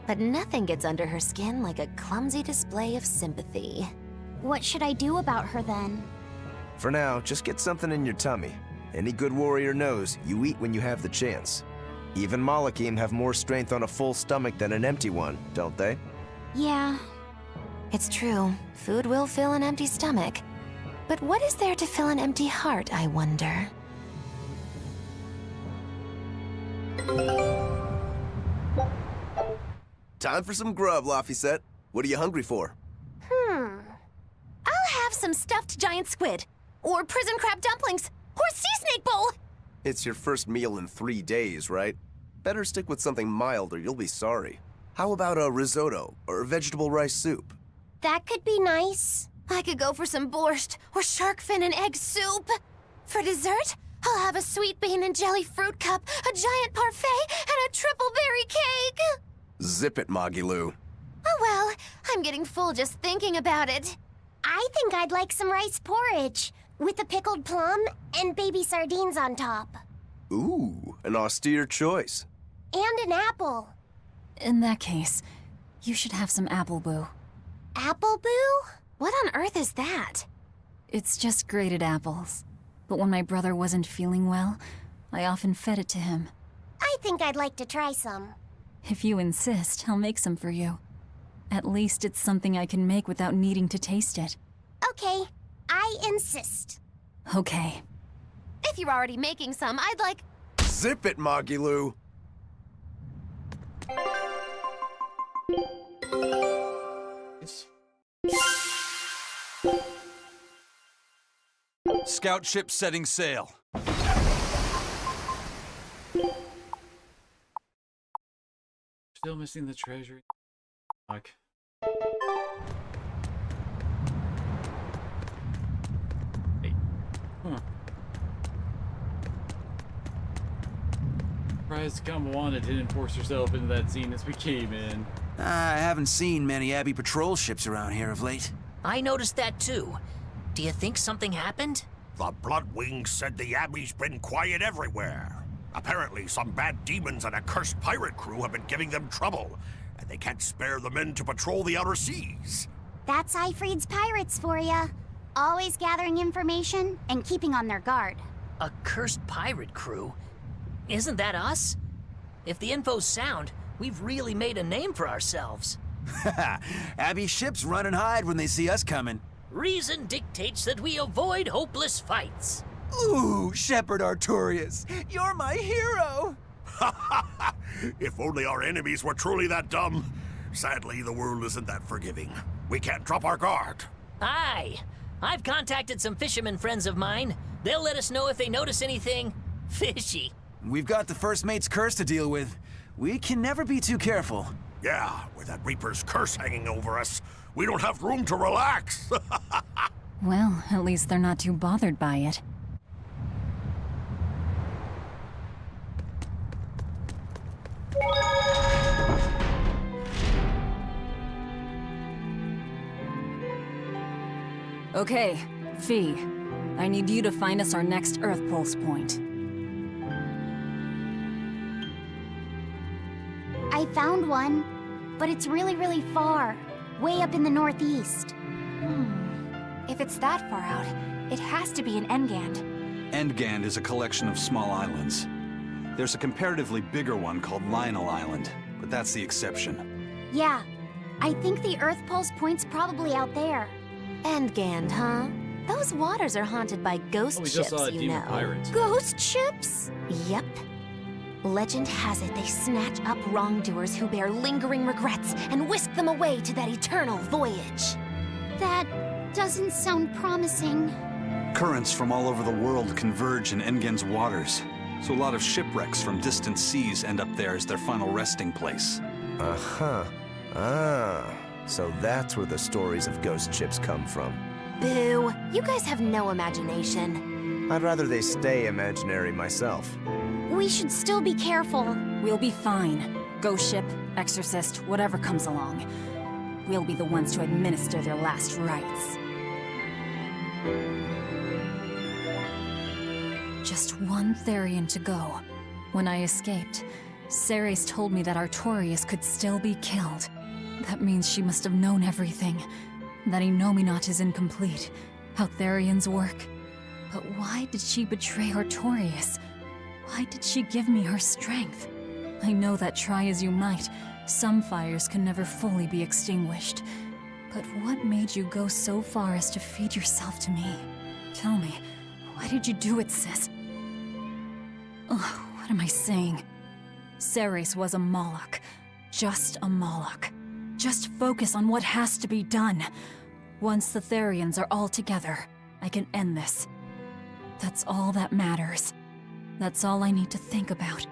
Speaker 5: But nothing gets under her skin like a clumsy display of sympathy.
Speaker 2: What should I do about her then?
Speaker 6: For now, just get something in your tummy. Any good warrior knows you eat when you have the chance. Even Malachim have more strength on a full stomach than an empty one, don't they?
Speaker 2: Yeah.
Speaker 5: It's true. Food will fill an empty stomach. But what is there to fill an empty heart, I wonder?
Speaker 6: Time for some grub, Laphicet. What are you hungry for?
Speaker 5: I'll have some stuffed giant squid. Or prison crab dumplings.
Speaker 11: Horse sea snake bowl!
Speaker 14: It's your first meal in 3 days, right? Better stick with something mild or you'll be sorry. How about a risotto or vegetable rice soup?
Speaker 2: That could be nice.
Speaker 5: I could go for some borscht or shark fin and egg soup. For dessert, I'll have a sweet bean and jelly fruit cup, a giant parfait, and a triple berry cake.
Speaker 14: Zip it, Magilu.
Speaker 5: Oh well, I'm getting full just thinking about it.
Speaker 2: I think I'd like some rice porridge with a pickled plum and baby sardines on top.
Speaker 14: Ooh, an austere choice.
Speaker 2: And an apple.
Speaker 7: In that case, you should have some apple boo.
Speaker 2: Apple boo?
Speaker 5: What on earth is that?
Speaker 7: It's just grated apples. But when my brother wasn't feeling well, I often fed it to him.
Speaker 2: I think I'd like to try some.
Speaker 7: If you insist, I'll make some for you. At least it's something I can make without needing to taste it.
Speaker 2: Okay, I insist.
Speaker 7: Okay.
Speaker 5: If you're already making some, I'd like...
Speaker 14: Zip it, Magilu.
Speaker 3: Scout ship setting sail.
Speaker 1: Still missing the treasure. Fuck. Hey. Huh. Surprised Kamawanda didn't force herself into that scene as we came in.
Speaker 18: I haven't seen many Abbey patrol ships around here of late.
Speaker 15: I noticed that too. Do you think something happened?
Speaker 23: The Bloodwings said the Abbey's been quiet everywhere. Apparently, some bad demons and a cursed pirate crew have been giving them trouble, and they can't spare the men to patrol the outer seas.
Speaker 2: That's Ifrid's pirates for ya. Always gathering information and keeping on their guard.
Speaker 15: A cursed pirate crew? Isn't that us? If the info's sound, we've really made a name for ourselves.
Speaker 18: Abbey ships run and hide when they see us coming.
Speaker 15: Reason dictates that we avoid hopeless fights.
Speaker 18: Ooh, Shepherd Artorius, you're my hero!
Speaker 23: If only our enemies were truly that dumb. Sadly, the world isn't that forgiving. We can't drop our guard.
Speaker 15: Aye. I've contacted some fishermen friends of mine. They'll let us know if they notice anything fishy.
Speaker 18: We've got the First Mate's curse to deal with. We can never be too careful.
Speaker 23: Yeah, with that Reaper's curse hanging over us, we don't have room to relax.
Speaker 7: Well, at least they're not too bothered by it. Okay, Fee. I need you to find us our next Earth Pulse point.
Speaker 2: I found one, but it's really, really far. Way up in the northeast.
Speaker 5: If it's that far out, it has to be an Engand.
Speaker 3: Endgand is a collection of small islands. There's a comparatively bigger one called Lionel Island, but that's the exception.
Speaker 2: Yeah, I think the Earth Pulse point's probably out there.
Speaker 5: Engand, huh? Those waters are haunted by ghost
Speaker 1: Oh, we just
Speaker 5: ships,
Speaker 1: saw a
Speaker 5: you
Speaker 1: demon
Speaker 5: know.
Speaker 1: pirate.
Speaker 2: Ghost ships?
Speaker 5: Yep. Legend has it they snatch up wrongdoers who bear lingering regrets and whisk them away to that eternal voyage.
Speaker 2: That doesn't sound promising.
Speaker 3: Currents from all over the world converge in Engand's waters, so a lot of shipwrecks from distant seas end up there as their final resting place.
Speaker 6: Uh-huh. Ah, so that's where the stories of ghost ships come from.
Speaker 5: Boo! You guys have no imagination.
Speaker 6: I'd rather they stay imaginary myself.
Speaker 2: We should still be careful.
Speaker 7: We'll be fine. Ghost ship, exorcist, whatever comes along. We'll be the ones to administer their last rites. Just one Therian to go. When I escaped, Ceres told me that Artorius could still be killed. That means she must have known everything. That Enominat is incomplete. How Therians work. But why did she betray Artorius? Why did she give me her strength? I know that try as you might, some fires can never fully be extinguished. But what made you go so far as to feed yourself to me? Tell me, why did you do it, sis? Ugh, what am I saying? Ceres was a Moloch. Just a Moloch. Just focus on what has to be done. Once the Therians are all together, I can end this. The
Speaker 8: That's all that matters. That's all I need to think about.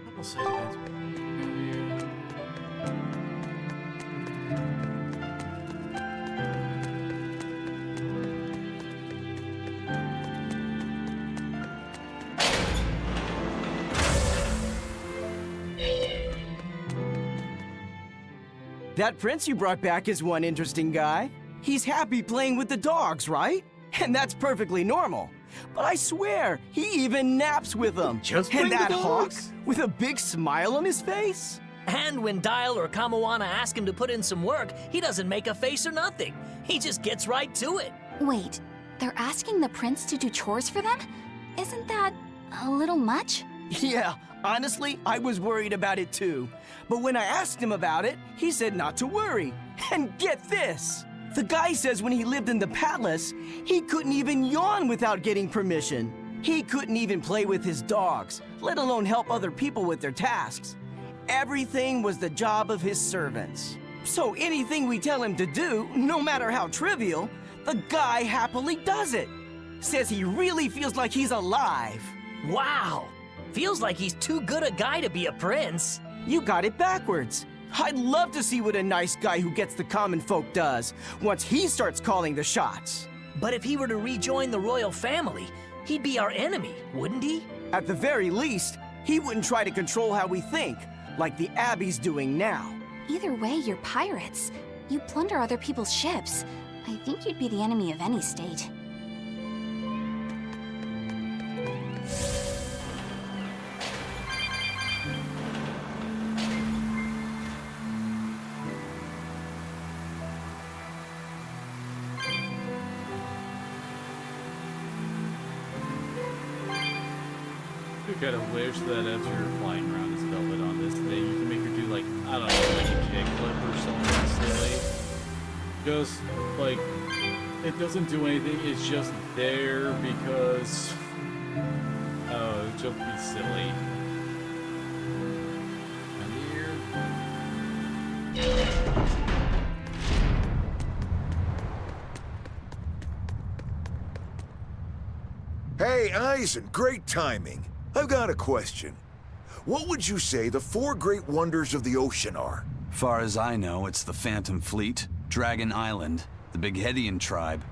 Speaker 1: Couple side events.
Speaker 16: That prince you brought back is one interesting guy. He's happy playing with the dogs, right? And that's perfectly normal. But I swear, he even naps with them.
Speaker 21: Just
Speaker 16: and
Speaker 21: bring the
Speaker 16: that hawk
Speaker 21: dogs?
Speaker 16: with a big smile on his face?
Speaker 15: And when Dial or Kamawana ask him to put in some work, he doesn't make a face or nothing. He just gets right to it.
Speaker 7: Wait, they're asking the prince to do chores for them? Isn't that a little much?
Speaker 16: Yeah, honestly, I was worried about it too. But when I asked him about it, he said not to worry. And get this! The guy says when he lived in the palace, he couldn't even yawn without getting permission. He couldn't even play with his dogs, let alone help other people with their tasks. Everything was the job of his servants. So anything we tell him to do, no matter how trivial, the guy happily does it. Says he really feels like he's alive.
Speaker 15: Wow! Feels like he's too good a guy to be a prince.
Speaker 16: You got it backwards. I'd love to see what a nice guy who gets the common folk does once he starts calling the shots.
Speaker 15: But if he were to rejoin the royal family, he'd be our enemy, wouldn't he?
Speaker 16: At the very least, he wouldn't try to control how we think, like the Abbey's doing now.
Speaker 7: Either way, you're pirates. You plunder other people's ships. I think you'd be the enemy of any state.
Speaker 1: I kind of wish that after you're flying around as Velvet on this thing, you can make her do like, I don't know, like a kickflip or something silly. Just, like, it doesn't do anything, it's just there because, oh, it'd just be silly. And here.
Speaker 17: Hey, Eisen, great timing. I've got a question. What would you say the 4 great wonders of the ocean are?
Speaker 3: Far as I know, it's the Phantom Fleet, Dragon Island, the Bighedian tribe,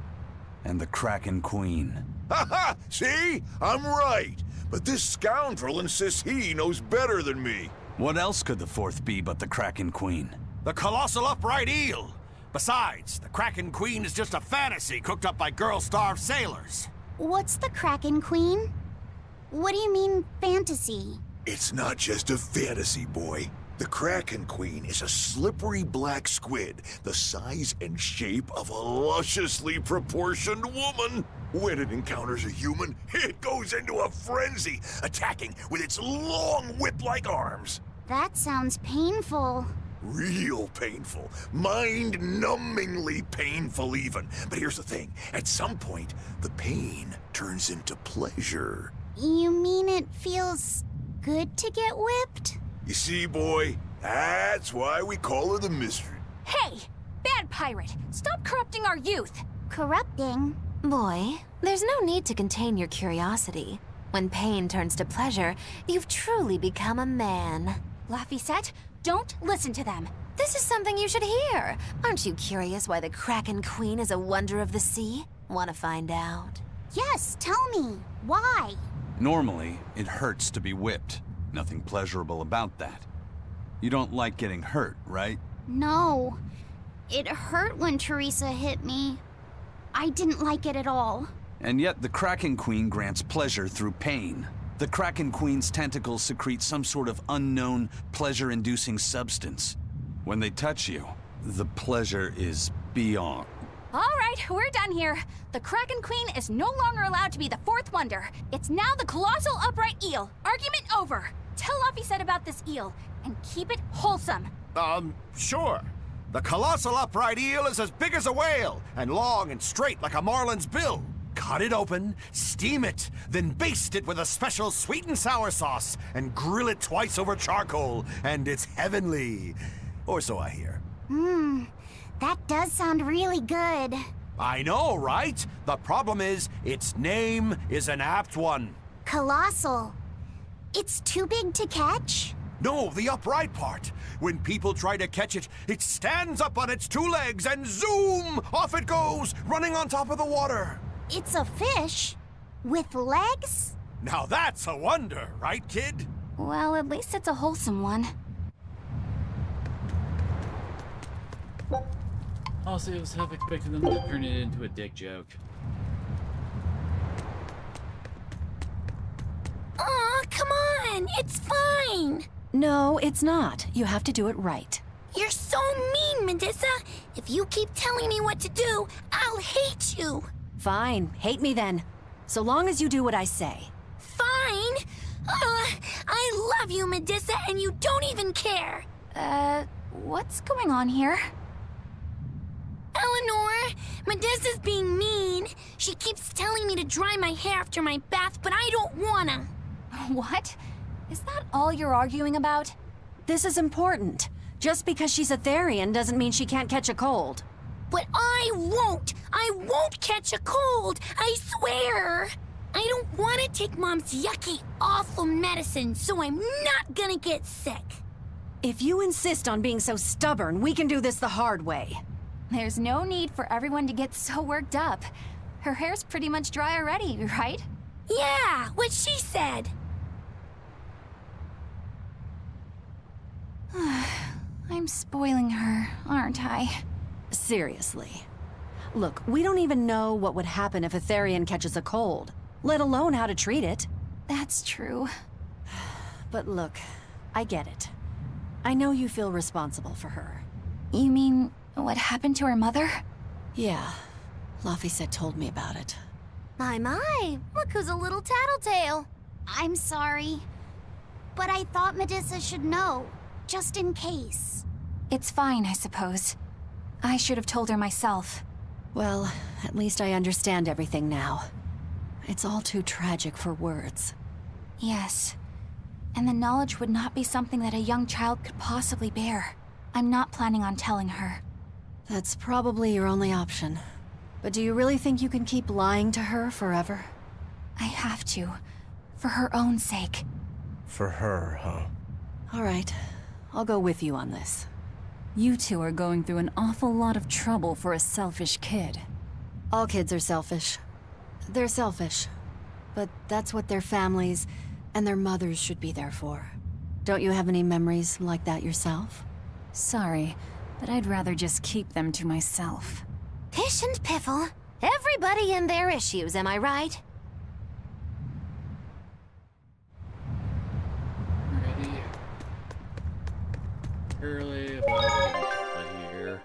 Speaker 3: and the Kraken Queen.
Speaker 17: Ha! See? I'm right. But this scoundrel insists he knows better than me.
Speaker 3: What else could the 4th be but the Kraken Queen?
Speaker 23: The colossal upright eel. Besides, the Kraken Queen is just a fantasy cooked up by girl-starved sailors.
Speaker 2: What's the Kraken Queen? What do you mean, fantasy?
Speaker 17: It's not just a fantasy, boy. The Kraken Queen is a slippery black squid, the size and shape of a lusciously proportioned woman. When it encounters a human, it goes into a frenzy, attacking with its long whip-like arms.
Speaker 2: That sounds painful.
Speaker 17: Real painful. Mind-numbingly painful even. But here's the thing. At some point, the pain turns into pleasure.
Speaker 2: You mean it feels good to get whipped?
Speaker 17: You see, boy? That's why we call her the Mystery.
Speaker 7: Hey! Bad pirate! Stop corrupting our youth!
Speaker 2: Corrupting?
Speaker 5: Boy, there's no need to contain your curiosity. When pain turns to pleasure, you've truly become a man.
Speaker 7: Laphicet, don't listen to them.
Speaker 5: This is something you should hear. Aren't you curious why the Kraken Queen is a wonder of the sea? Want to find out?
Speaker 2: Yes, tell me. Why?
Speaker 3: Normally, it hurts to be whipped. Nothing pleasurable about that. You don't like getting hurt, right?
Speaker 2: No. It hurt when Teresa hit me. I didn't like it at all.
Speaker 3: And yet the Kraken Queen grants pleasure through pain. The Kraken Queen's tentacles secrete some sort of unknown, pleasure-inducing substance. When they touch you, the pleasure is beyond.
Speaker 7: All right, we're done here. The Kraken Queen is no longer allowed to be the 4th wonder. It's now the colossal upright eel. Argument over. Tell Laphicet about this eel, and keep it wholesome.
Speaker 23: Sure. The colossal upright eel is as big as a whale, and long and straight like a marlin's bill. cut it open, steam it, then baste it with a special sweet and sour sauce, and grill it twice over charcoal, and it's heavenly. Or so I hear.
Speaker 2: That does sound really good.
Speaker 23: I know, right? The problem is, its name is an apt one.
Speaker 2: Colossal. It's too big to catch?
Speaker 23: No, the upright part. When people try to catch it, it stands up on its two legs and zoom! Off it goes, running on top of the water.
Speaker 2: It's a fish? With legs?
Speaker 23: Now that's a wonder, right, kid?
Speaker 7: Well, at least it's a wholesome one.
Speaker 1: Honestly, I was half expecting them to turn it into a dick joke.
Speaker 11: Aw, come on! It's fine!
Speaker 10: No, it's not. You have to do it right.
Speaker 11: You're so mean, Medissa! If you keep telling me what to do, I'll hate you!
Speaker 10: Fine, hate me then. So long as you do what I say.
Speaker 11: Fine! I love you, Medissa, and you don't even care!
Speaker 7: What's going on here?
Speaker 11: Eleanor, Medissa's being mean. She keeps telling me to dry my hair after my bath, but I don't wanna.
Speaker 7: What? Is that all you're arguing about?
Speaker 10: This is important. Just because she's a Therian doesn't mean she can't catch a cold.
Speaker 11: But I won't! I won't catch a cold! I swear! I don't want to take Mom's yucky, awful medicine, so I'm not gonna get sick.
Speaker 10: If you insist on being so stubborn, we can do this the hard way.
Speaker 7: There's no need for everyone to get so worked up. Her hair's pretty much dry already, right?
Speaker 11: Yeah, what she said.
Speaker 7: I'm spoiling her, aren't I?
Speaker 10: Seriously. Look, we don't even know what would happen if a Therian catches a cold, let alone how to treat it.
Speaker 7: That's true.
Speaker 10: But look, I get it. I know you feel responsible for her.
Speaker 7: You mean what happened to her mother?
Speaker 10: Yeah, Laphicet told me about it.
Speaker 2: My, look who's a little tattletale. I'm sorry, but I thought Medissa should know, just in case.
Speaker 7: It's fine, I suppose. I should have told her myself.
Speaker 10: Well, at least I understand everything now. It's all too tragic for words.
Speaker 7: Yes. And the knowledge would not be something that a young child could possibly bear. I'm not planning on telling her.
Speaker 10: That's probably your only option. But do you really think you can keep lying to her forever?
Speaker 7: I have to. For her own sake.
Speaker 6: For her, huh?
Speaker 10: All right. I'll go with you on this.
Speaker 8: You two are going through an awful lot of trouble for a selfish kid.
Speaker 10: All kids are selfish. They're selfish. But that's what their families and their mothers should be there for. Don't you have any memories like that yourself?
Speaker 8: Sorry, but I'd rather just keep them to myself.
Speaker 2: Pish and Piffle. Everybody and their issues, am I right?
Speaker 1: Ready. Early about here.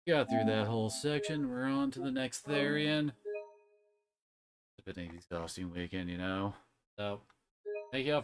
Speaker 1: Got through that whole section. We're on to the next Therian. It's been an exhausting weekend, you know. So, thank you all